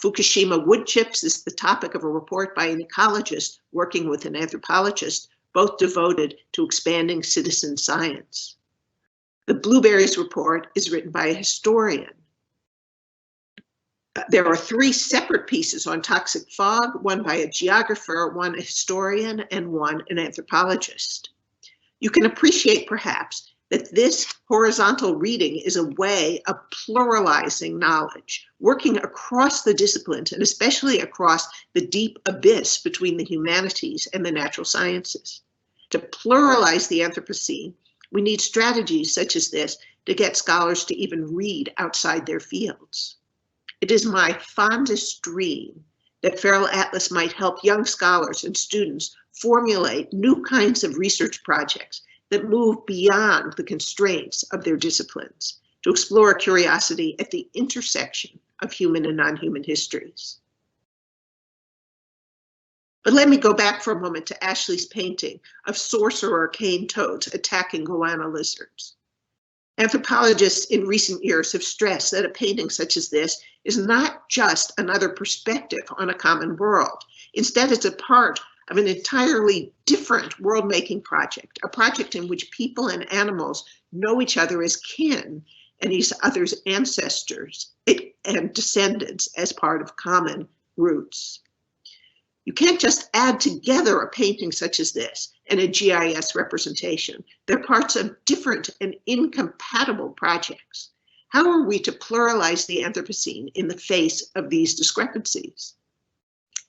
S2: Fukushima wood chips is the topic of a report by an ecologist working with an anthropologist, both devoted to expanding citizen science. The blueberries report is written by a historian. There are three separate pieces on toxic fog, one by a geographer, one a historian, and one an anthropologist. You can appreciate, perhaps, that this horizontal reading is a way of pluralizing knowledge, working across the disciplines and especially across the deep abyss between the humanities and the natural sciences. To pluralize the Anthropocene, we need strategies such as this to get scholars to even read outside their fields. It is my fondest dream that Feral Atlas might help young scholars and students formulate new kinds of research projects that move beyond the constraints of their disciplines to explore curiosity at the intersection of human and non-human histories. But let me go back for a moment to Ashley's painting of sorcerer cane toads attacking goanna lizards. Anthropologists in recent years have stressed that a painting such as this is not just another perspective on a common world. Instead, it's a part of an entirely different world-making project, a project in which people and animals know each other as kin and each other's ancestors and descendants as part of common roots. You can't just add together a painting such as this and a GIS representation. They're parts of different and incompatible projects. How are we to pluralize the Anthropocene in the face of these discrepancies?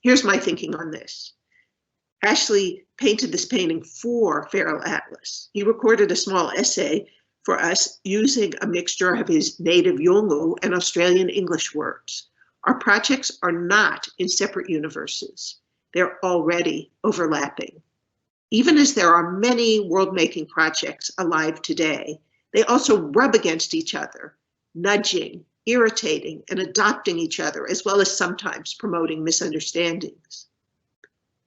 S2: Here's my thinking on this. Ashley painted this painting for Feral Atlas. He recorded a small essay for us using a mixture of his native Yolngu and Australian English words. Our projects are not in separate universes. They're already overlapping. Even as there are many world-making projects alive today, They also rub against each other, nudging, irritating, and adopting each other, as well as sometimes promoting misunderstandings.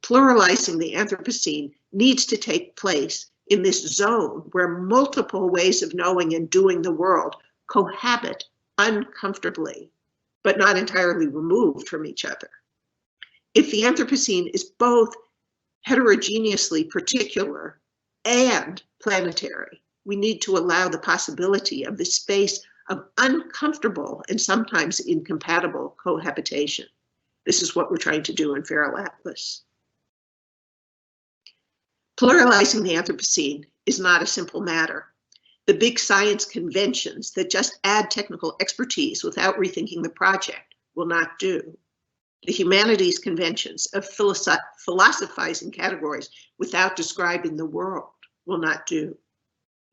S2: Pluralizing the Anthropocene needs to take place in this zone where multiple ways of knowing and doing the world cohabit uncomfortably, but not entirely removed from each other. If the Anthropocene is both heterogeneously particular and planetary, we need to allow the possibility of the space of uncomfortable and sometimes incompatible cohabitation. This is what we're trying to do in Feral Atlas. Pluralizing the Anthropocene is not a simple matter. The big science conventions that just add technical expertise without rethinking the project will not do. The humanities conventions of philosophizing categories without describing the world will not do.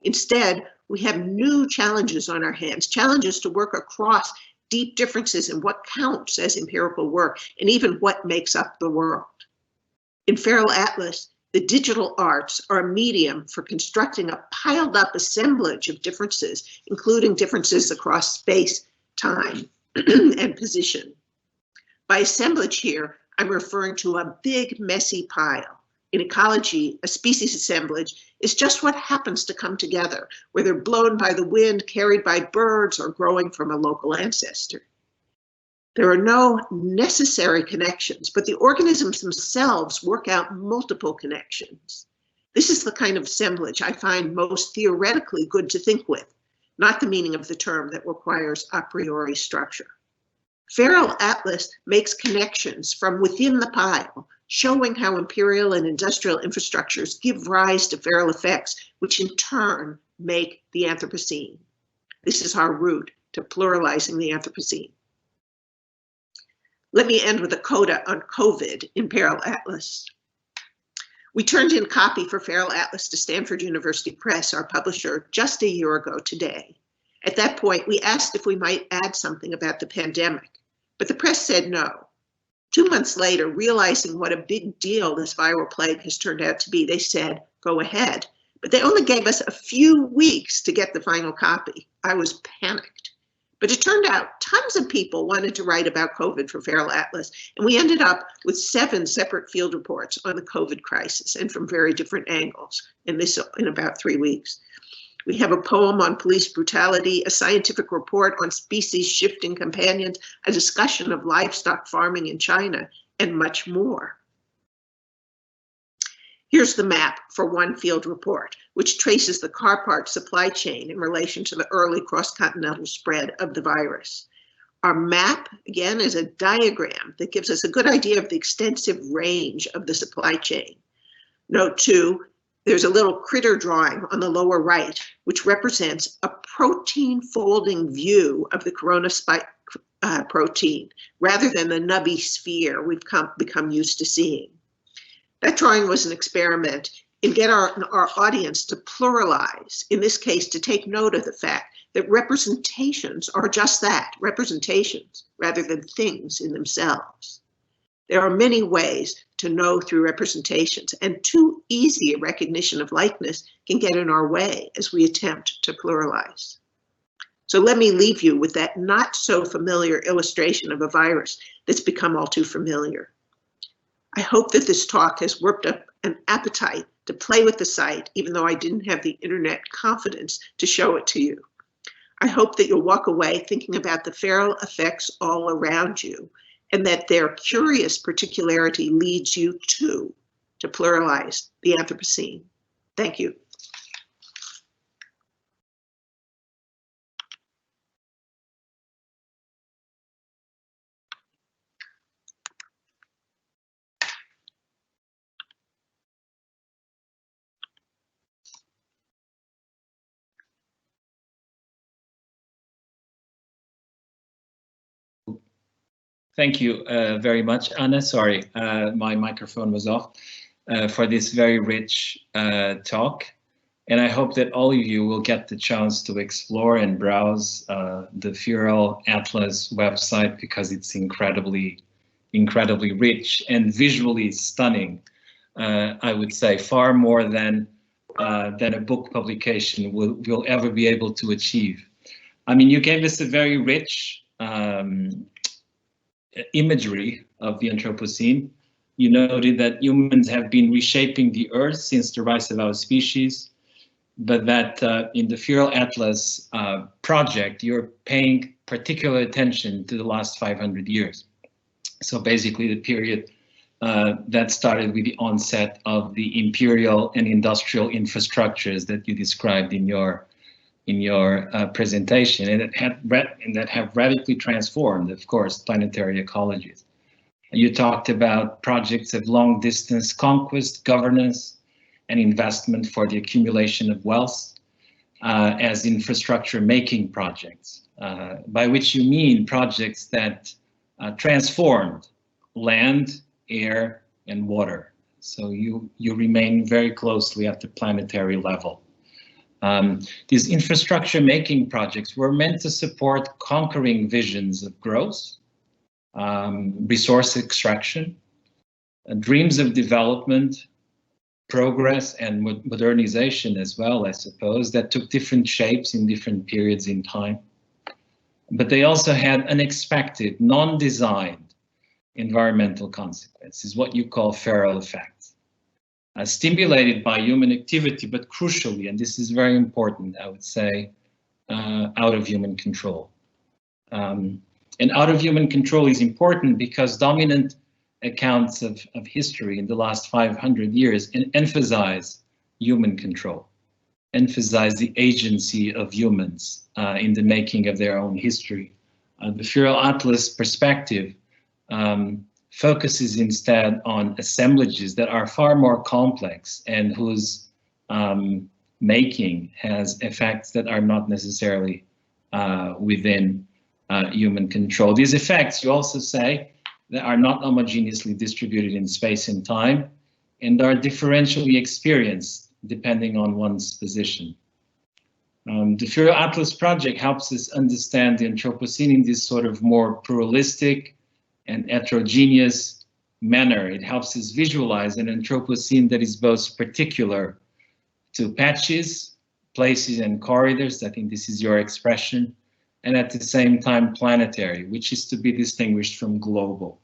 S2: Instead, we have new challenges on our hands, challenges to work across deep differences in what counts as empirical work and even what makes up the world. In Feral Atlas, the digital arts are a medium for constructing a piled up assemblage of differences, including differences across space, time, and position. By assemblage here, I'm referring to a big, messy pile. In ecology, a species assemblage is just what happens to come together, whether blown by the wind, carried by birds, or growing from a local ancestor. There are no necessary connections, but the organisms themselves work out multiple connections. This is the kind of assemblage I find most theoretically good to think with, not the meaning of the term that requires a priori structure. Feral Atlas makes connections from within the pile, showing how imperial and industrial infrastructures give rise to feral effects, which in turn make the Anthropocene. This is our route to pluralizing the Anthropocene. Let me end with a coda on COVID in Feral Atlas. We turned in copy for Feral Atlas to Stanford University Press, our publisher, just a year ago today. At that point, we asked if we might add something about the pandemic, but the press said no. 2 months later, realizing what a big deal this viral plague has turned out to be, they said, go ahead. But they only gave us a few weeks to get the final copy. I was panicked. But it turned out tons of people wanted to write about COVID for Feral Atlas, and we ended up with 7 separate field reports on the COVID crisis, and from very different angles, and this in about 3 weeks. We have a poem on police brutality, a scientific report on species shifting companions, a discussion of livestock farming in China, and much more. Here's the map for one field report, which traces the car part supply chain in relation to the early cross-continental spread of the virus. Our map, again, is a diagram that gives us a good idea of the extensive range of the supply chain. Note 2, there's a little critter drawing on the lower right, which represents a protein folding view of the corona spike protein, rather than the nubby sphere we've become used to seeing. That drawing was an experiment in getting our audience to pluralize, in this case, to take note of the fact that representations are just that, representations, rather than things in themselves. There are many ways to know through representations, and too easy a recognition of likeness can get in our way as we attempt to pluralize. So let me leave you with that not so familiar illustration of a virus that's become all too familiar. I hope that this talk has worked up an appetite to play with the site, even though I didn't have the internet confidence to show it to you. I hope that you'll walk away thinking about the feral effects all around you, and that their curious particularity leads you to pluralize the Anthropocene. Thank you.
S1: Thank you very much, Anna. Sorry, my microphone was off for this very rich talk. And I hope that all of you will get the chance to explore and browse the Feral Atlas website, because it's incredibly rich and visually stunning. I would say far more than than a book publication will ever be able to achieve. I mean, you gave us a very rich imagery of the Anthropocene. You noted that humans have been reshaping the Earth since the rise of our species, but that in the Feral Atlas project, you're paying particular attention to the last 500 years. So basically the period that started with the onset of the imperial and industrial infrastructures that you described in your presentation, and that have radically transformed, of course, planetary ecologies. You talked about projects of long-distance conquest, governance, and investment for the accumulation of wealth as infrastructure-making projects, by which you mean projects that transformed land, air, and water. So you remain very closely at the planetary level. These infrastructure-making projects were meant to support conquering visions of growth, resource extraction, dreams of development, progress, and modernization as well, I suppose, that took different shapes in different periods in time. But they also had unexpected, non-designed environmental consequences, what you call feral effects, stimulated by human activity, but crucially, and this is very important, I would say, out of human control. And out of human control is important because dominant accounts of history in the last 500 years emphasize human control, emphasize the agency of humans in the making of their own history. The Feral Atlas perspective focuses instead on assemblages that are far more complex and whose making has effects that are not necessarily within human control. These effects, you also say, that are not homogeneously distributed in space and time and are differentially experienced depending on one's position. The Feral Atlas project helps us understand the Anthropocene in this sort of more pluralistic and heterogeneous manner. It helps us visualize an Anthropocene that is both particular to patches, places, and corridors. I think this is your expression, and at the same time planetary, which is to be distinguished from global.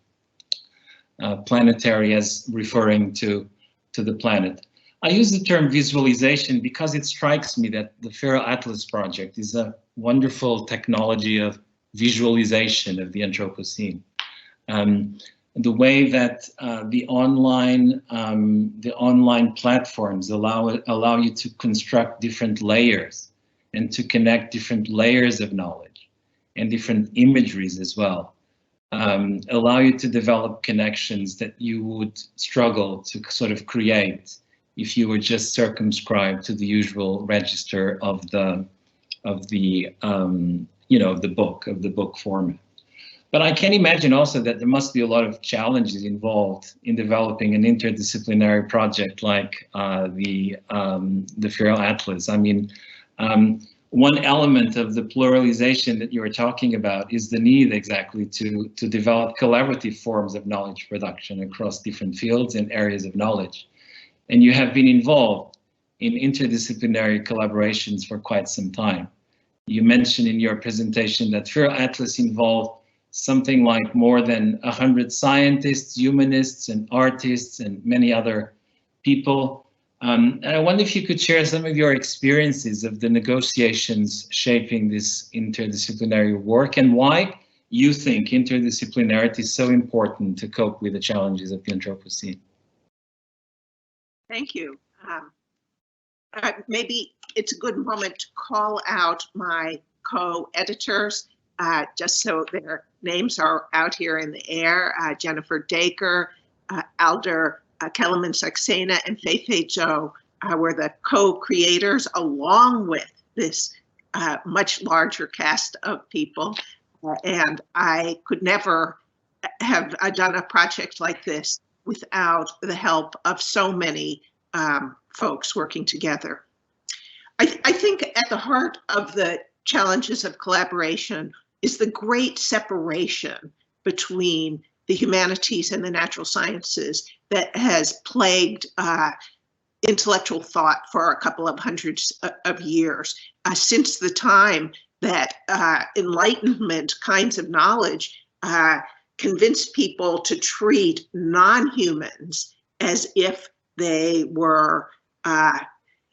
S1: Planetary as referring to the planet. I use the term visualization because it strikes me that the Feral Atlas project is a wonderful technology of visualization of the Anthropocene. The way that the online platforms allow you to construct different layers and to connect different layers of knowledge and different imageries as well, allow you to develop connections that you would struggle to sort of create if you were just circumscribed to the usual register of the book format. But I can imagine also that there must be a lot of challenges involved in developing an interdisciplinary project like the Feral Atlas. I mean, one element of the pluralization that you were talking about is the need exactly to develop collaborative forms of knowledge production across different fields and areas of knowledge. And you have been involved in interdisciplinary collaborations for quite some time. You mentioned in your presentation that Feral Atlas involved something like more than 100 scientists, humanists, and artists, and many other people. And I wonder if you could share some of your experiences of the negotiations shaping this interdisciplinary work and why you think interdisciplinarity is so important to cope with the challenges of the Anthropocene.
S2: Thank you. Maybe it's a good moment to call out my co-editors, just so their names are out here in the air. Jennifer Dacre, Alder Kellerman Saxena, and Feifei Zhou were the co-creators, along with this much larger cast of people. And I could never have done a project like this without the help of so many folks working together. I think at the heart of the challenges of collaboration is the great separation between the humanities and the natural sciences that has plagued intellectual thought for a couple of hundreds of years, since the time that Enlightenment kinds of knowledge convinced people to treat non-humans as if they were,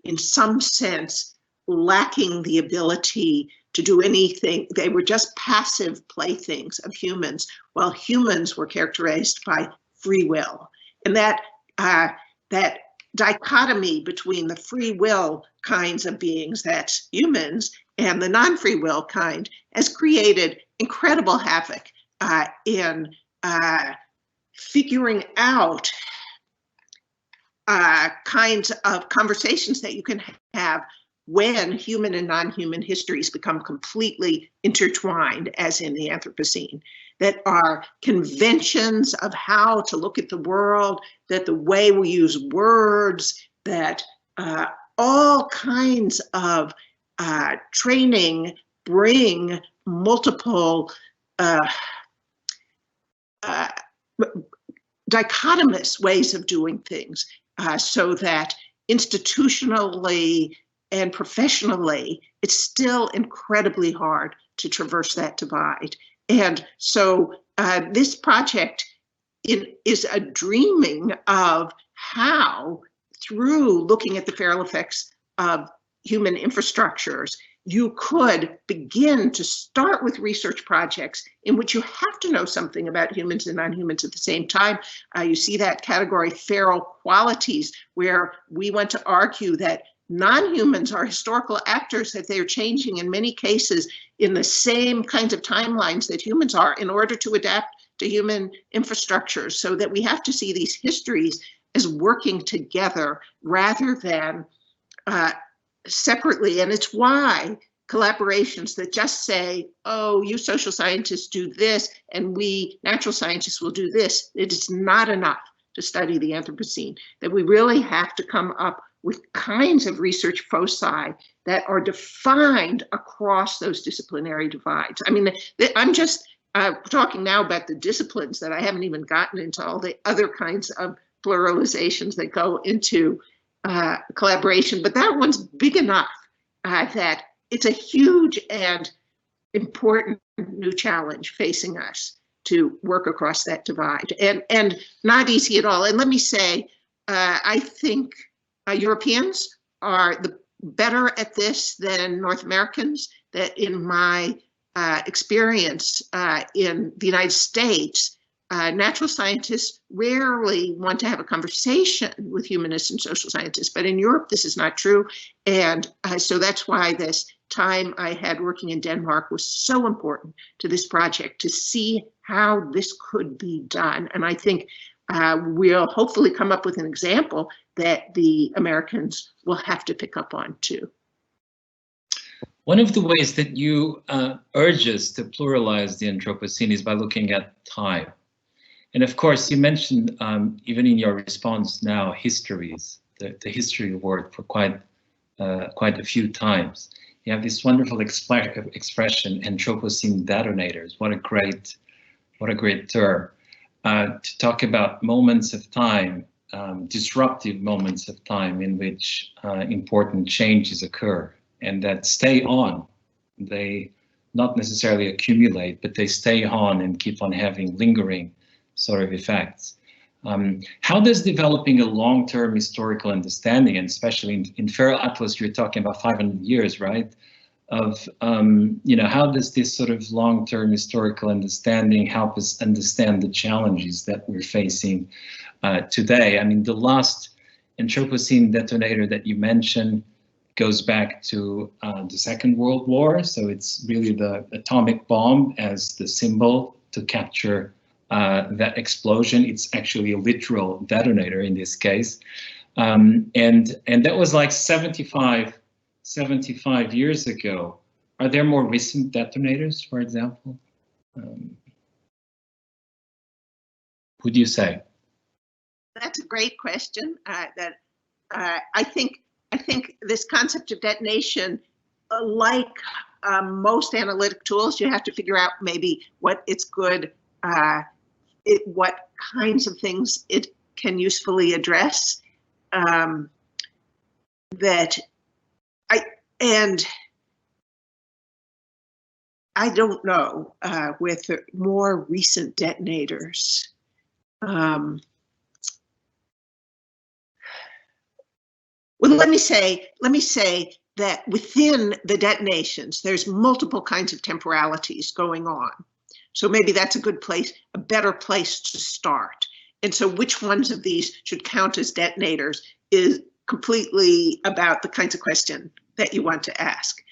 S2: in some sense, lacking the ability to do anything. They were just passive playthings of humans, while humans were characterized by free will. And that dichotomy between the free will kinds of beings, that's humans, and the non-free will kind, has created incredible havoc in figuring out kinds of conversations that you can have when human and non-human histories become completely intertwined, as in the Anthropocene, that are conventions of how to look at the world, that the way we use words, that all kinds of training bring multiple dichotomous ways of doing things, so that institutionally and professionally, it's still incredibly hard to traverse that divide. And so this project is a dreaming of how, through looking at the feral effects of human infrastructures, you could begin to start with research projects in which you have to know something about humans and non-humans at the same time. You see that category, feral qualities, where we want to argue that non-humans are historical actors, that they're changing in many cases in the same kinds of timelines that humans are in order to adapt to human infrastructures, so that we have to see these histories as working together rather than separately. And it's why collaborations that just say, oh, you social scientists do this and we natural scientists will do this, it is not enough to study the Anthropocene, that we really have to come up with kinds of research foci that are defined across those disciplinary divides. I mean, I'm just talking now about the disciplines, that I haven't even gotten into all the other kinds of pluralizations that go into collaboration, but that one's big enough that it's a huge and important new challenge facing us to work across that divide, and not easy at all. And let me say, I think Europeans are better at this than North Americans. That in my experience in the United States, natural scientists rarely want to have a conversation with humanists and social scientists, but in Europe this is not true. And so that's why this time I had working in Denmark was so important to this project, to see how this could be done. And I think we'll hopefully come up with an example that the Americans will have to pick up on too.
S1: One of the ways that you urge us to pluralize the Anthropocene is by looking at time. And of course, you mentioned, even in your response now, histories, the history word for quite a few times. You have this wonderful expression, Anthropocene Detonators. What a great term to talk about moments of time, disruptive moments of time in which important changes occur and that stay on. They not necessarily accumulate, but they stay on and keep on having lingering sort of effects. How does developing a long-term historical understanding, and especially in Feral Atlas, you're talking about 500 years, right? Of, how does this sort of long-term historical understanding help us understand the challenges that we're facing today? I mean, the last Anthropocene detonator that you mentioned goes back to the Second World War. So it's really the atomic bomb as the symbol to capture that explosion. It's actually a literal detonator in this case. And that was like 75 years ago. Are there more recent detonators, for example? Would you say?
S2: That's a great question. I think this concept of detonation, like most analytic tools, you have to figure out maybe what it's good, what kinds of things it can usefully address. that I don't know with more recent detonators. Well, let me say that within the detonations, there's multiple kinds of temporalities going on. So maybe that's a good place, a better place to start. And so which ones of these should count as detonators is completely about the kinds of question that you want to ask.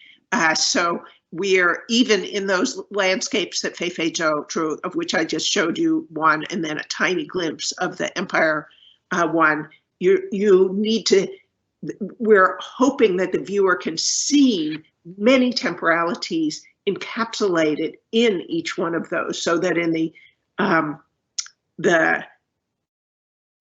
S2: So we're even in those landscapes that Fei drew, of which I just showed you one, and then a tiny glimpse of the Empire one. You need to, we're hoping that the viewer can see many temporalities encapsulated in each one of those, so that in the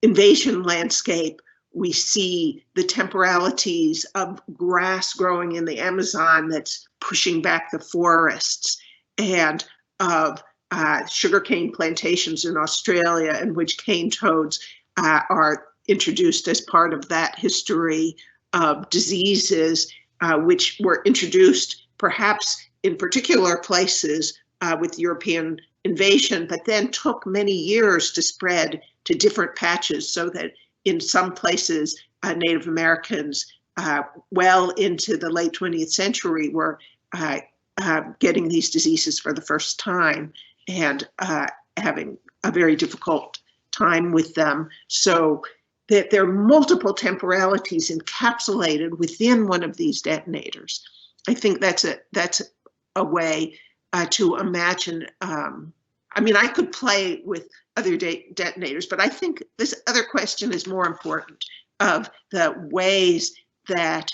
S2: invasion landscape, we see the temporalities of grass growing in the Amazon that's pushing back the forests, and of sugarcane plantations in Australia, in which cane toads are introduced as part of that history of diseases, which were introduced perhaps in particular places with European invasion, but then took many years to spread to different patches, so that in some places, Native Americans well into the late 20th century were getting these diseases for the first time and having a very difficult time with them. So that there are multiple temporalities encapsulated within one of these detonators. I think that's a way to imagine. I mean, I could play with other detonators, but I think this other question is more important, of the ways that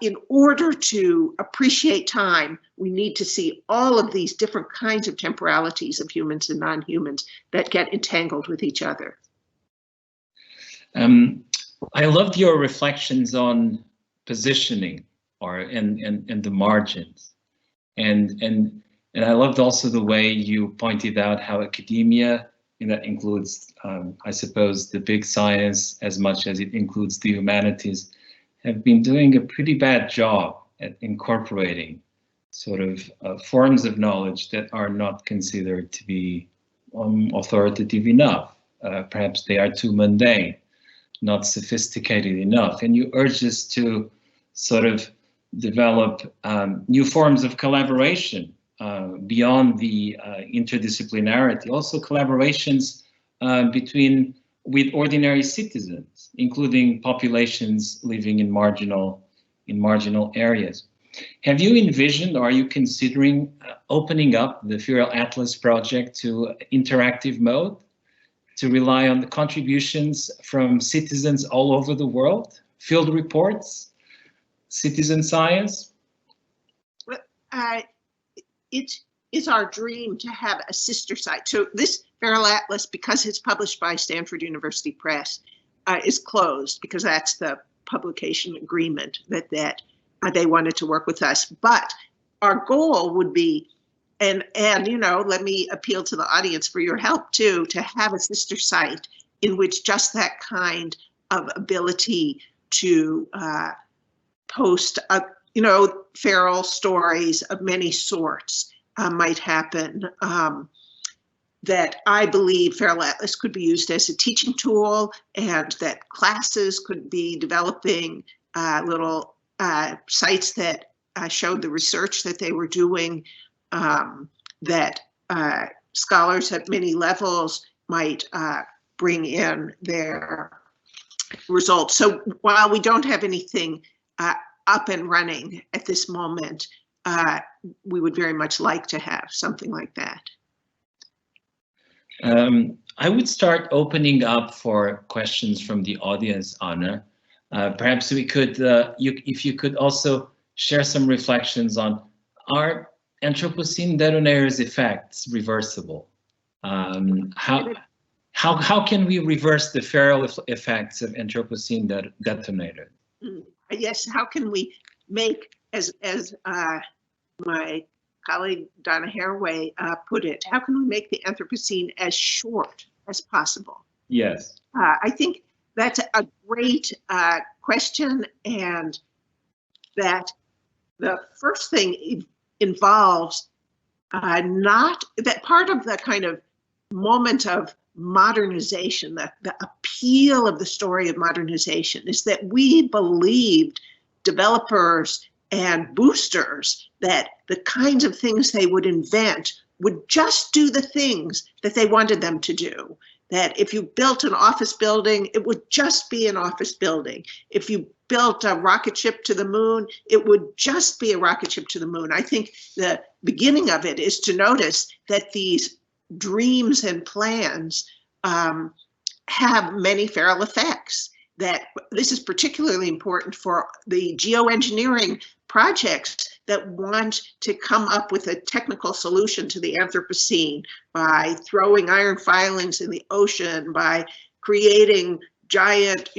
S2: in order to appreciate time, we need to see all of these different kinds of temporalities of humans and non-humans that get entangled with each other.
S1: I loved your reflections on positioning, or in the margins, and I loved also the way you pointed out how academia, and that includes, I suppose, the big science as much as it includes the humanities, have been doing a pretty bad job at incorporating sort of forms of knowledge that are not considered to be authoritative enough. Perhaps they are too mundane, not sophisticated enough. And you urge us to sort of develop new forms of collaboration beyond the interdisciplinarity, also collaborations with ordinary citizens, including populations living in marginal areas. Have you envisioned, or are you considering opening up the Feral Atlas project to interactive mode, to rely on the contributions from citizens all over the world, field reports, citizen science?
S2: It's our dream to have a sister site. So this Feral Atlas, because it's published by Stanford University Press, is closed because that's the publication agreement that they wanted to work with us. But our goal would be, and you know, let me appeal to the audience for your help too, to have a sister site in which just that kind of ability to post, you know, feral stories of many sorts might happen. That I believe Feral Atlas could be used as a teaching tool, and that classes could be developing little sites that showed the research that they were doing, that scholars at many levels might bring in their results. So while we don't have anything up and running at this moment, we would very much like to have something like that.
S1: I would start opening up for questions from the audience, Anna. Perhaps we could, if you could also share some reflections on, are Anthropocene Detonators effects reversible? How can we reverse the feral effects of Anthropocene Detonator?
S2: Yes, how can we make, as my colleague Donna Haraway put it, how can we make the Anthropocene as short as possible?
S1: Yes.
S2: I think That's a great question, and that the first thing involves not that part of the kind of moment of modernization, the appeal of the story of modernization is that we believed developers and boosters that the kinds of things they would invent would just do the things that they wanted them to do. That if you built an office building, it would just be an office building. If you built a rocket ship to the moon, it would just be a rocket ship to the moon. I think the beginning of it is to notice that these dreams and plans have many feral effects. That this is particularly important for the geoengineering projects that want to come up with a technical solution to the Anthropocene by throwing iron filings in the ocean, by creating giant,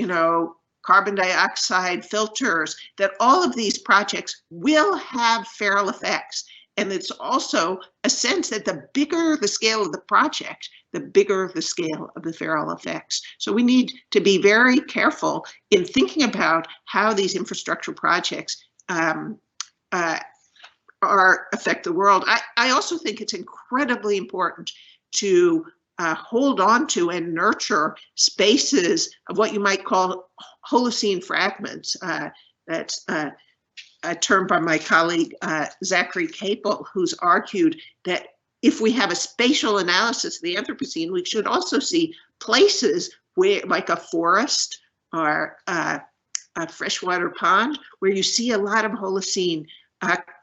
S2: carbon dioxide filters, that all of these projects will have feral effects. And it's also a sense that the bigger the scale of the project, the bigger the scale of the feral effects. So we need to be very careful in thinking about how these infrastructure projects affect the world. I also think it's incredibly important to hold on to and nurture spaces of what you might call Holocene fragments. That's a term by my colleague Zachary Capel, who's argued that if we have a spatial analysis of the Anthropocene, we should also see places where, like a forest or a freshwater pond, where you see a lot of Holocene,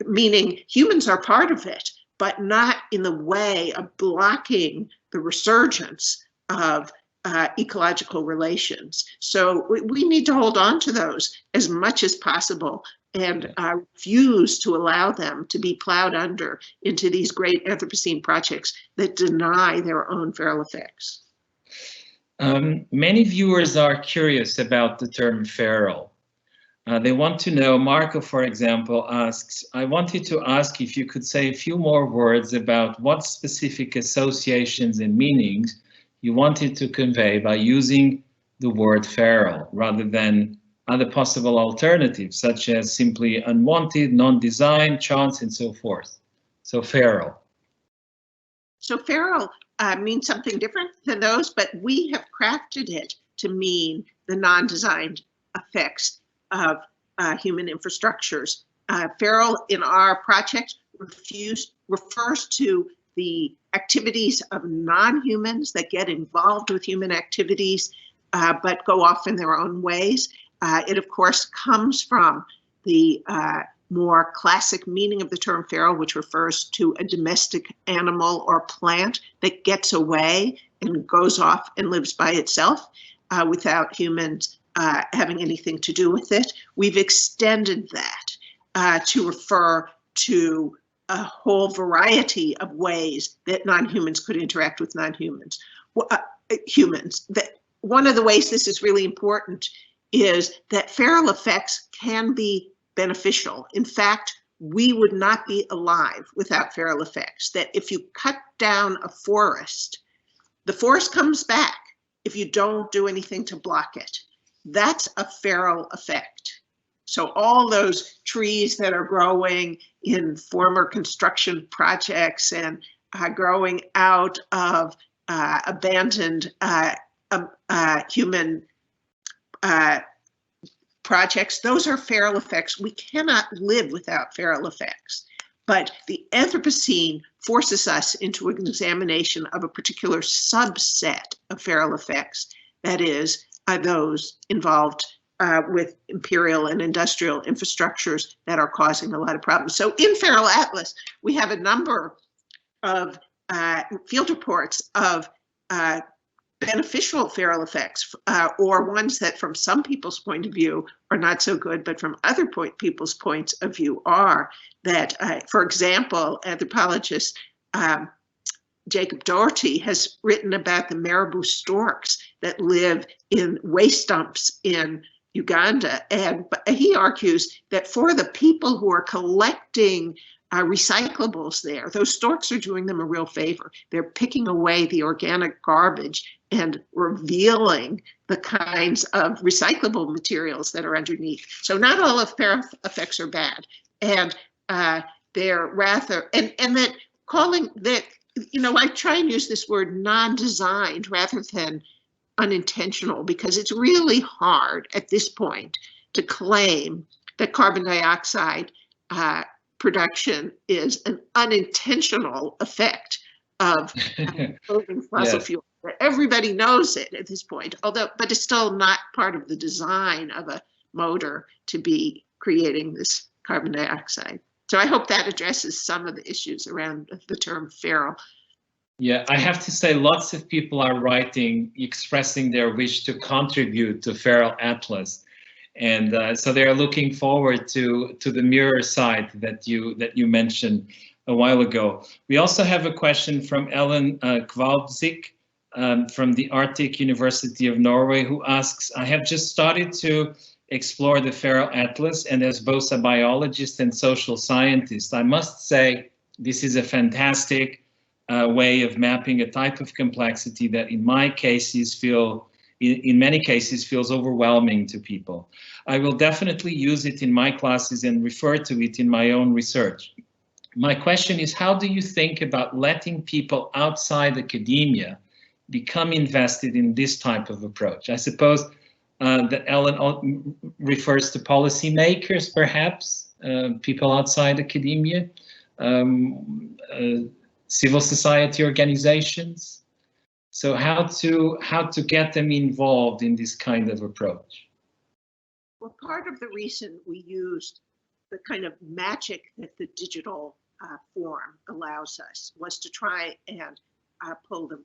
S2: meaning humans are part of it, but not in the way of blocking the resurgence of ecological relations. So we need to hold on to those as much as possible and refuse to allow them to be plowed under into these great Anthropocene projects that deny their own feral effects.
S1: Many viewers are curious about the term feral. They want to know, Marco, for example, asks, I wanted to ask if you could say a few more words about what specific associations and meanings you wanted to convey by using the word feral rather than other possible alternatives, such as simply unwanted, non-designed, chance, and so forth. So feral.
S2: So feral means something different than those, but we have crafted it to mean the non-designed effects of human infrastructures. Feral in our project refers to the activities of non-humans that get involved with human activities, but go off in their own ways. It, of course, comes from the more classic meaning of the term feral, which refers to a domestic animal or plant that gets away and goes off and lives by itself without humans having anything to do with it. We've extended that to refer to a whole variety of ways that non-humans could interact with non-humans. Humans. One of the ways this is really important is that feral effects can be beneficial. In fact, we would not be alive without feral effects. That if you cut down a forest, the forest comes back if you don't do anything to block it. That's a feral effect. So all those trees that are growing in former construction projects and growing out of abandoned human projects, those are feral effects. We cannot live without feral effects. But the Anthropocene forces us into an examination of a particular subset of feral effects, that is, those involved with imperial and industrial infrastructures that are causing a lot of problems. So in Feral Atlas, we have a number of field reports of beneficial feral effects, or ones that from some people's point of view are not so good, but from other people's points of view are. That, for example, anthropologist Jacob Doherty has written about the marabou storks that live in waste dumps in Uganda, and he argues that for the people who are collecting recyclables there, those storks are doing them a real favor. They're picking away the organic garbage and revealing the kinds of recyclable materials that are underneath. So not all of feral effects are bad, and they're rather, and that calling that, you know, I try and use this word non-designed rather than unintentional, because it's really hard at this point to claim that carbon dioxide production is an unintentional effect of fossil fuel. Everybody knows it at this point, although, but it's still not part of the design of a motor to be creating this carbon dioxide. So I hope that addresses some of the issues around the term feral.
S1: Yeah, I have to say lots of people are writing, expressing their wish to contribute to Feral Atlas. And so they're looking forward to the mirror site that you mentioned a while ago. We also have a question from Ellen Kvalbzik from the Arctic University of Norway, who asks, I have just started to explore the Feral Atlas, and as both a biologist and social scientist, I must say this is a fantastic way of mapping a type of complexity that in many cases feels overwhelming to people. I will definitely use it in my classes and refer to it in my own research. My question is, how do you think about letting people outside academia become invested in this type of approach? I suppose that Ellen refers to policymakers, perhaps, people outside academia, civil society organizations. So how to get them involved in this kind of approach?
S2: Well, part of the reason we used the kind of magic that the digital form allows us was to try and pull them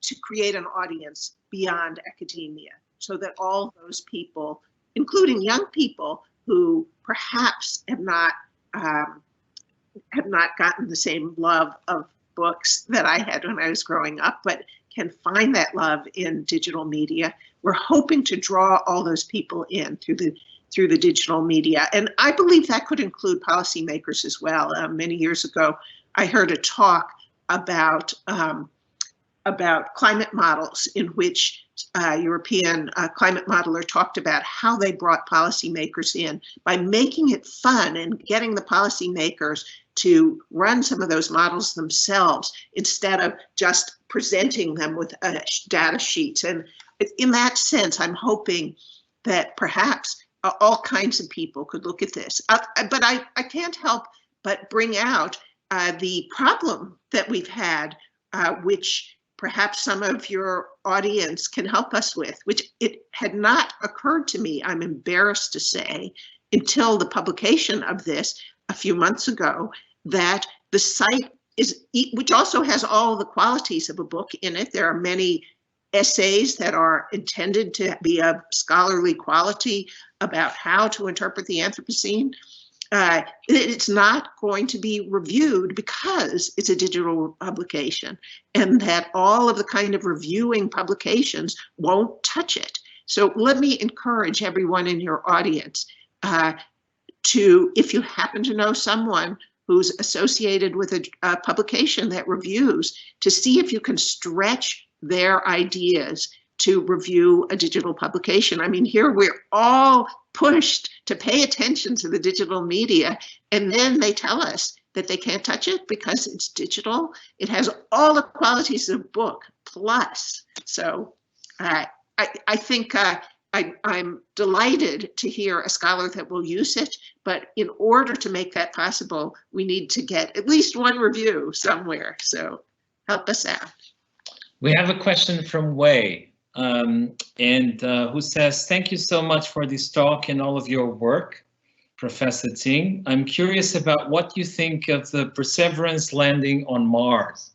S2: to create an audience beyond academia, so that all those people, including young people who perhaps have not gotten the same love of books that I had when I was growing up, but can find that love in digital media. We're hoping to draw all those people in through the digital media. And I believe that could include policymakers as well. Many years ago, I heard a talk about climate models in which a European climate modeler talked about how they brought policymakers in by making it fun and getting the policymakers to run some of those models themselves instead of just presenting them with data sheets. And in that sense, I'm hoping that perhaps all kinds of people could look at this. But I can't help but bring out the problem that we've had, which perhaps some of your audience can help us with, which it had not occurred to me, I'm embarrassed to say, until the publication of this a few months ago, that the site is, which also has all the qualities of a book in it. There are many essays that are intended to be of scholarly quality about how to interpret the Anthropocene. It's not going to be reviewed because it's a digital publication, and that all of the kind of reviewing publications won't touch it. So let me encourage everyone in your audience to, if you happen to know someone who's associated with a publication that reviews, to see if you can stretch their ideas to review a digital publication. I mean, here we're all pushed to pay attention to the digital media, and then they tell us that they can't touch it because it's digital. It has all the qualities of book plus. So I think I'm delighted to hear a scholar that will use it, but in order to make that possible, we need to get at least one review somewhere. So help us out.
S1: We have a question from Wei, who says, thank you so much for this talk and all of your work, Professor Tsing. I'm curious about what you think of the Perseverance landing on Mars.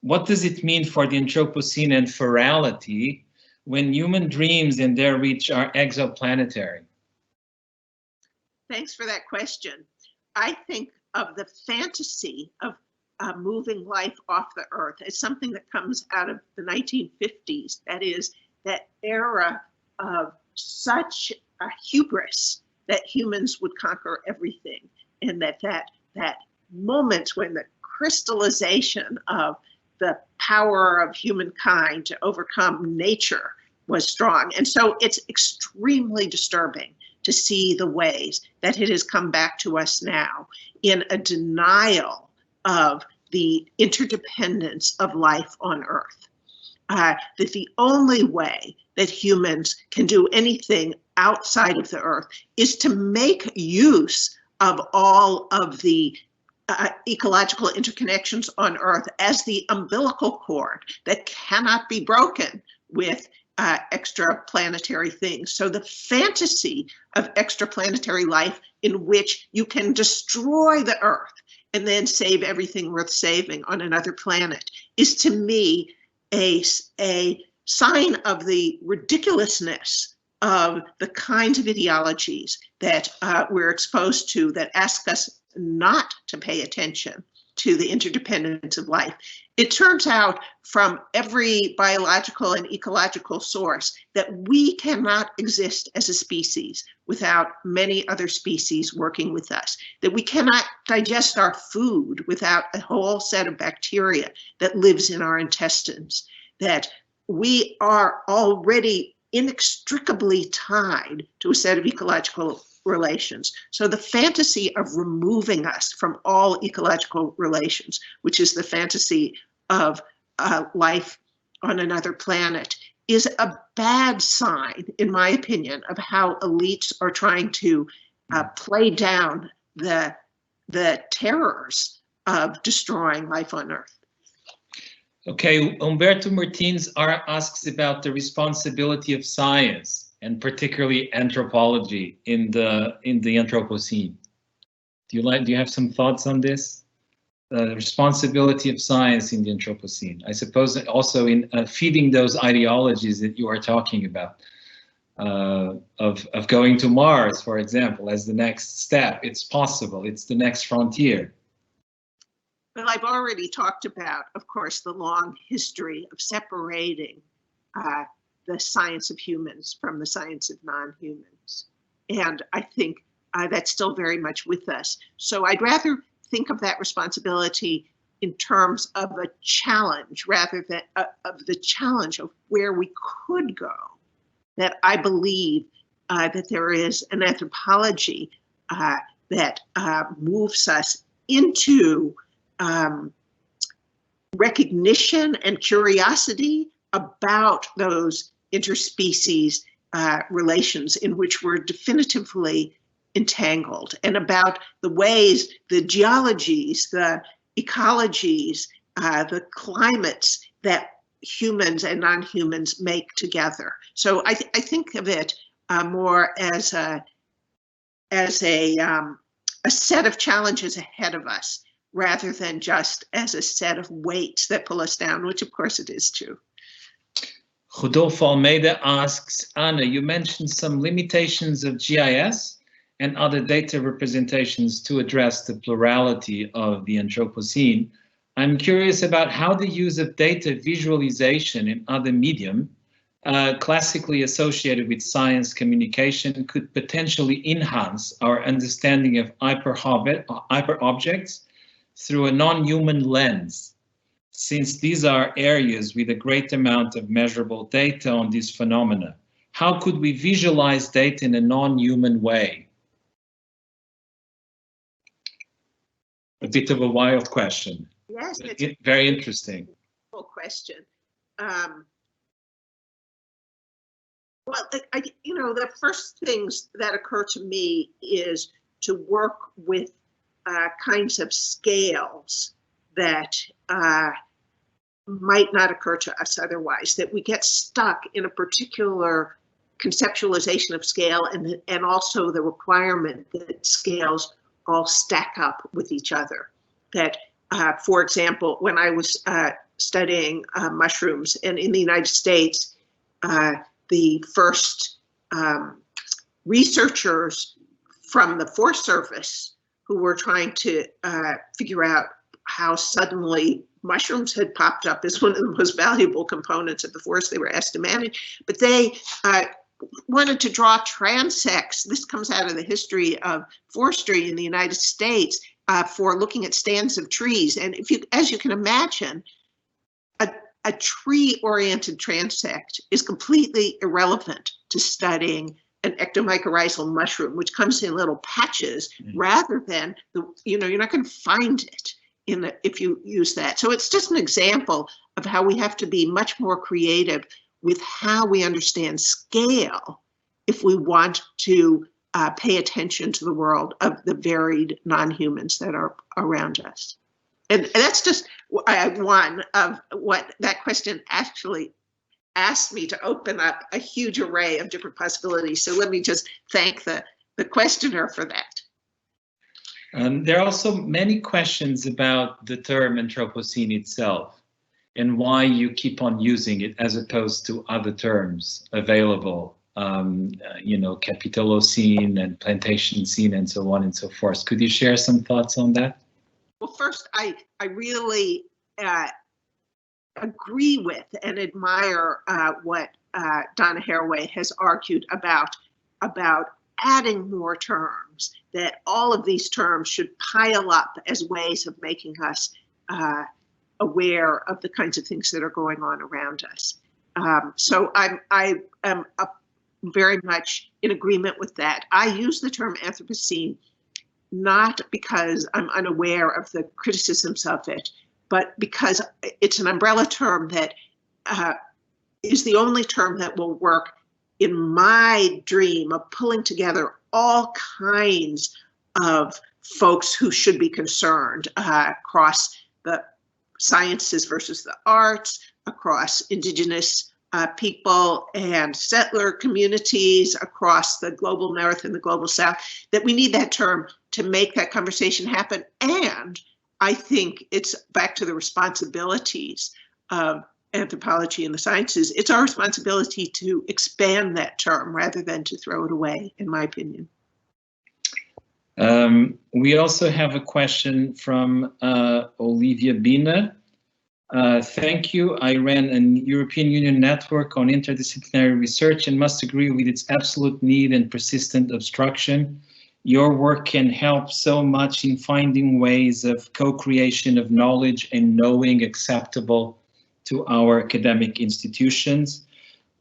S1: What does it mean for the Anthropocene and ferality when human dreams and their reach are exoplanetary?
S2: Thanks for that question. I think of the fantasy of moving life off the Earth as something that comes out of the 1950s. That is, that era of such a hubris that humans would conquer everything, and that moment when the crystallization of the power of humankind to overcome nature was strong. And so it's extremely disturbing to see the ways that it has come back to us now in a denial of the interdependence of life on Earth. That the only way that humans can do anything outside of the Earth is to make use of all of the ecological interconnections on Earth as the umbilical cord that cannot be broken with extraplanetary things. So the fantasy of extraplanetary life in which you can destroy the Earth and then save everything worth saving on another planet is, to me, a sign of the ridiculousness of the kinds of ideologies that we're exposed to that ask us not to pay attention to the interdependence of life. It turns out from every biological and ecological source that we cannot exist as a species without many other species working with us, that we cannot digest our food without a whole set of bacteria that lives in our intestines, that we are already inextricably tied to a set of ecological relations. So the fantasy of removing us from all ecological relations, which is the fantasy of life on another planet, is a bad sign, in my opinion, of how elites are trying to play down the terrors of destroying life on Earth.
S1: Okay, Humberto Martins asks about the responsibility of science, and particularly anthropology in the Anthropocene. Do you have some thoughts on this? The responsibility of science in the Anthropocene. I suppose also in feeding those ideologies that you are talking about, of going to Mars, for example, as the next step. It's possible. It's the next frontier.
S2: Well, I've already talked about, of course, the long history of separating the science of humans from the science of non-humans. And I think that's still very much with us. So I'd rather think of that responsibility in terms of a challenge rather than of the challenge of where we could go. That I believe that there is an anthropology that moves us into recognition and curiosity about those interspecies relations in which we're definitively entangled, and about the ways, the geologies, the ecologies, the climates that humans and non-humans make together. So I think of it more as a set of challenges ahead of us, rather than just as a set of weights that pull us down, which of course it is too.
S1: Rodolfo Almeida asks, Anna, you mentioned some limitations of GIS and other data representations to address the plurality of the Anthropocene. I'm curious about how the use of data visualization in other medium, classically associated with science communication, could potentially enhance our understanding of hyperobjects through a non-human lens, since these are areas with a great amount of measurable data on these phenomena. How could we visualize data in a non-human way? A bit of a wild question.
S2: Yes, it's
S1: very interesting.
S2: Full question. Well, the first things that occur to me is to work with kinds of scales that might not occur to us otherwise, that we get stuck in a particular conceptualization of scale, and also the requirement that scales all stack up with each other. That, for example, when I was studying mushrooms, and in the United States, the first researchers from the Forest Service who were trying to figure out how suddenly mushrooms had popped up as one of the most valuable components of the forest they were asked to manage. But they wanted to draw transects. This comes out of the history of forestry in the United States for looking at stands of trees. And as you can imagine, a tree-oriented transect is completely irrelevant to studying an ectomycorrhizal mushroom, which comes in little patches, rather than you're not going to find it if you use that. So it's just an example of how we have to be much more creative with how we understand scale if we want to pay attention to the world of the varied non-humans that are around us. And that's just one of what that question actually asked me to open up a huge array of different possibilities. So let me just thank the questioner for that.
S1: There are also many questions about the term Anthropocene itself and why you keep on using it as opposed to other terms available, Capitalocene and Plantation scene and so on and so forth. Could you share some thoughts on that?
S2: Well, first, I really agree with and admire what Donna Haraway has argued about adding more terms, that all of these terms should pile up as ways of making us aware of the kinds of things that are going on around us. So I am very much in agreement with that. I use the term Anthropocene not because I'm unaware of the criticisms of it, but because it's an umbrella term that is the only term that will work in my dream of pulling together all kinds of folks who should be concerned across the sciences versus the arts, across Indigenous people and settler communities, across the global North and the global South, that we need that term to make that conversation happen. And I think it's back to the responsibilities of anthropology and the sciences. It's our responsibility to expand that term rather than to throw it away, in my opinion.
S1: We also have a question from Olivia Bina. Thank you. I ran an European Union network on interdisciplinary research and must agree with its absolute need and persistent obstruction. Your work can help so much in finding ways of co-creation of knowledge and knowing acceptable to our academic institutions.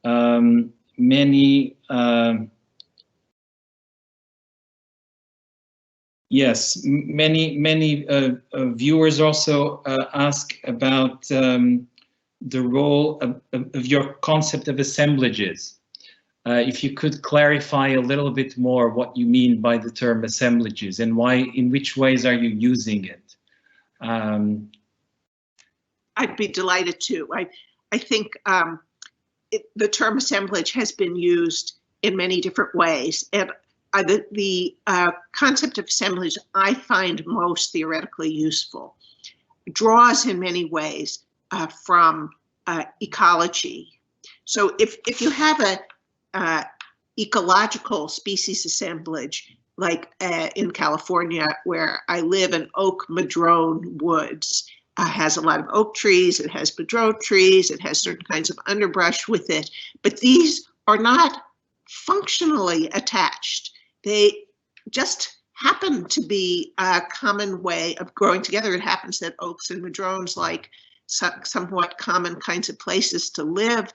S1: Many viewers also ask about the role of your concept of assemblages. If you could clarify a little bit more what you mean by the term assemblages and in which ways are you using it?
S2: I'd be delighted to. I think the term assemblage has been used in many different ways, and the concept of assemblage I find most theoretically useful. It draws in many ways from ecology. So if you have a ecological species assemblage, like in California where I live, in oak madrone woods, has a lot of oak trees, it has madrone trees, it has certain kinds of underbrush with it, but these are not functionally attached. They just happen to be a common way of growing together. It happens that oaks and madrones like somewhat common kinds of places to live.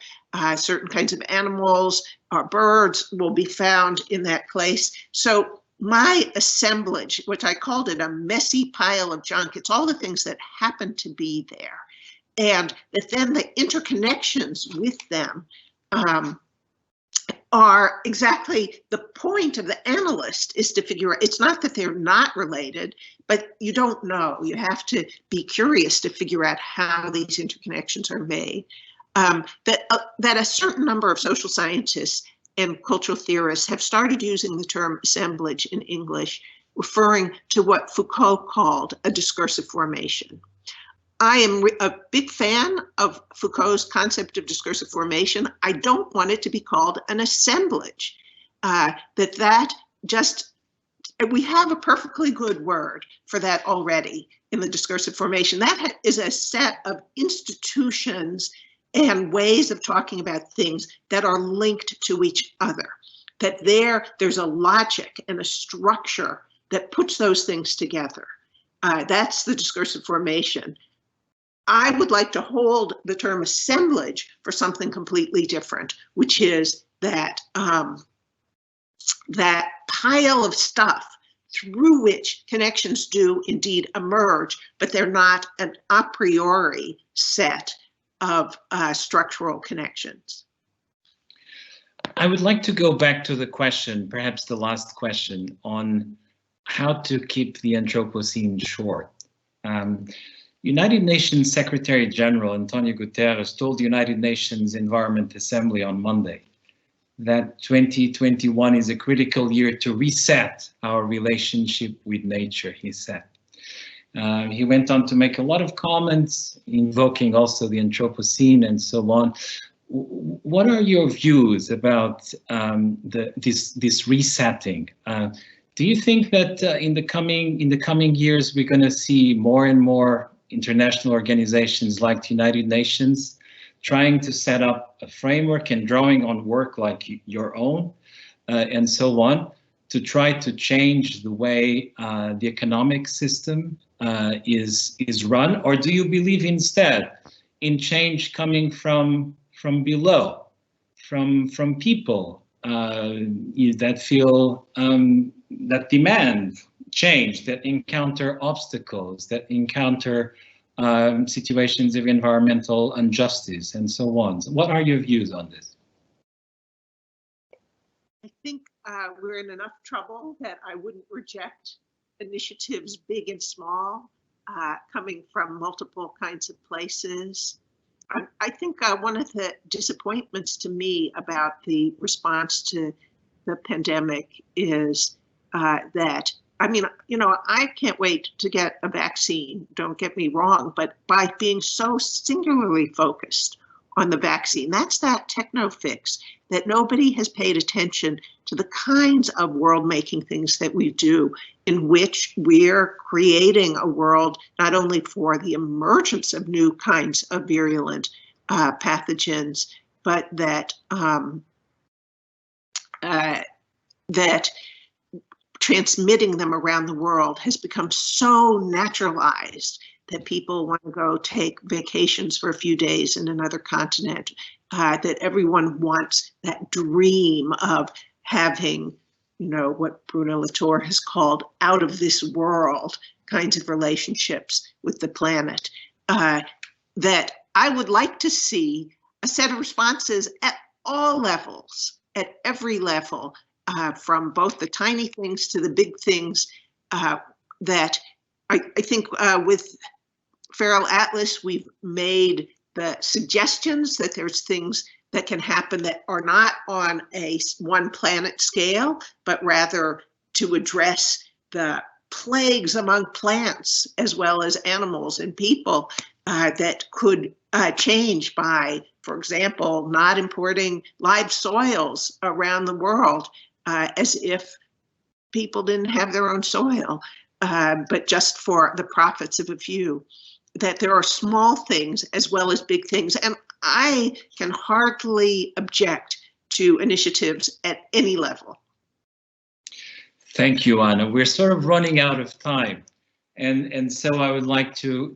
S2: Certain kinds of animals or birds will be found in that place. So my assemblage, which I called it a messy pile of junk, it's all the things that happen to be there. And that then the interconnections with them are exactly the point of the analyst, is to figure out, it's not that they're not related, but you don't know. You have to be curious to figure out how these interconnections are made. That a certain number of social scientists and cultural theorists have started using the term assemblage in English, referring to what Foucault called a discursive formation. I am a big fan of Foucault's concept of discursive formation. I don't want it to be called an assemblage. We have a perfectly good word for that already in the discursive formation. That is a set of institutions and ways of talking about things that are linked to each other. That there's a logic and a structure that puts those things together. That's the discursive formation. I would like to hold the term assemblage for something completely different, which is that that pile of stuff through which connections do indeed emerge, but they're not an a priori set of structural connections.
S1: I would like to go back to the question, perhaps the last question, on how to keep the Anthropocene short. United Nations Secretary General Antonio Guterres told the United Nations Environment Assembly on Monday that 2021 is a critical year to reset our relationship with nature, he said. He went on to make a lot of comments, invoking also the Anthropocene and so on. What are your views about this resetting? Do you think that in the coming years we're going to see more and more international organizations like the United Nations trying to set up a framework and drawing on work like your own and so on to try to change the way the economic system is run? Or do you believe instead in change coming from below, from people that feel, that demand change, that encounter obstacles, that encounter situations of environmental injustice and so on? So what are your views on this?
S2: I think we're in enough trouble that I wouldn't reject initiatives big and small, coming from multiple kinds of places. I think one of the disappointments to me about the response to the pandemic is that, I mean, you know, I can't wait to get a vaccine, don't get me wrong, but by being so singularly focused on the vaccine, that's that techno fix, that nobody has paid attention to the kinds of world-making things that we do, in which we're creating a world not only for the emergence of new kinds of virulent pathogens, but that that transmitting them around the world has become so naturalized that people want to go take vacations for a few days in another continent, that everyone wants that dream of having, you know, what Bruno Latour has called out of this world kinds of relationships with the planet, that I would like to see a set of responses at all levels, at every level, from both the tiny things to the big things, that I think with Feral Atlas, we've made the suggestions that there's things that can happen that are not on a one planet scale, but rather to address the plagues among plants as well as animals and people that could change by, for example, not importing live soils around the world as if people didn't have their own soil, but just for the profits of a few. That there are small things as well as big things. And I can hardly object to initiatives at any level.
S1: Thank you, Anna. We're sort of running out of time. And so I would like to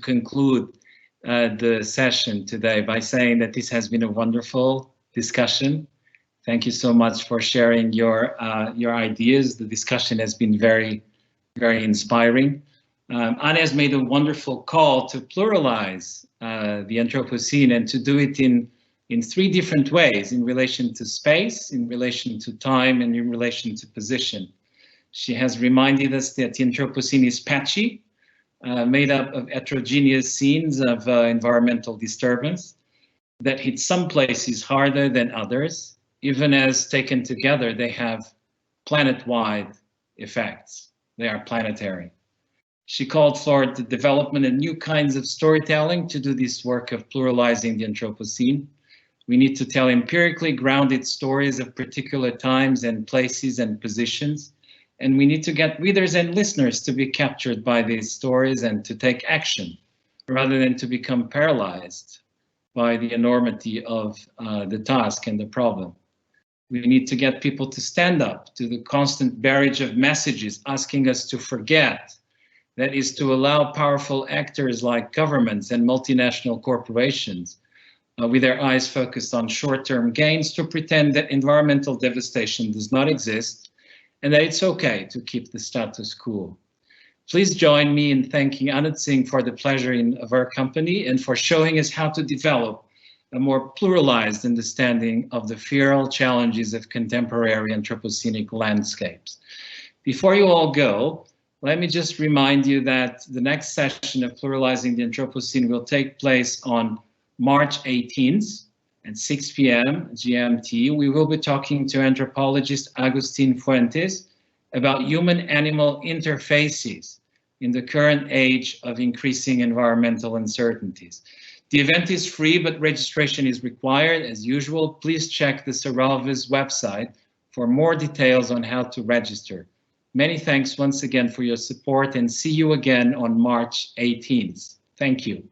S1: conclude the session today by saying that this has been a wonderful discussion. Thank you so much for sharing your ideas. The discussion has been very, very inspiring. Anna has made a wonderful call to pluralize the Anthropocene and to do it in three different ways: in relation to space, in relation to time, and in relation to position. She has reminded us that the Anthropocene is patchy, made up of heterogeneous scenes of environmental disturbance that hit some places harder than others, even as taken together, they have planet-wide effects. They are planetary. She called for the development of new kinds of storytelling to do this work of pluralizing the Anthropocene. We need to tell empirically grounded stories of particular times and places and positions. And we need to get readers and listeners to be captured by these stories and to take action rather than to become paralyzed by the enormity of the task and the problem. We need to get people to stand up to the constant barrage of messages asking us to forget that is to allow powerful actors like governments and multinational corporations with their eyes focused on short-term gains to pretend that environmental devastation does not exist and that it's okay to keep the status quo. Please join me in thanking Tsing for the pleasure of our company and for showing us how to develop a more pluralized understanding of the feral challenges of contemporary Anthropocenic landscapes. Before you all go, let me just remind you that the next session of Pluralizing the Anthropocene will take place on March 18th at 6 p.m. GMT. We will be talking to anthropologist Agustin Fuentes about human-animal interfaces in the current age of increasing environmental uncertainties. The event is free, but registration is required. As usual, please check the Saralva's website for more details on how to register. Many thanks once again for your support, and see you again on March 18th. Thank you.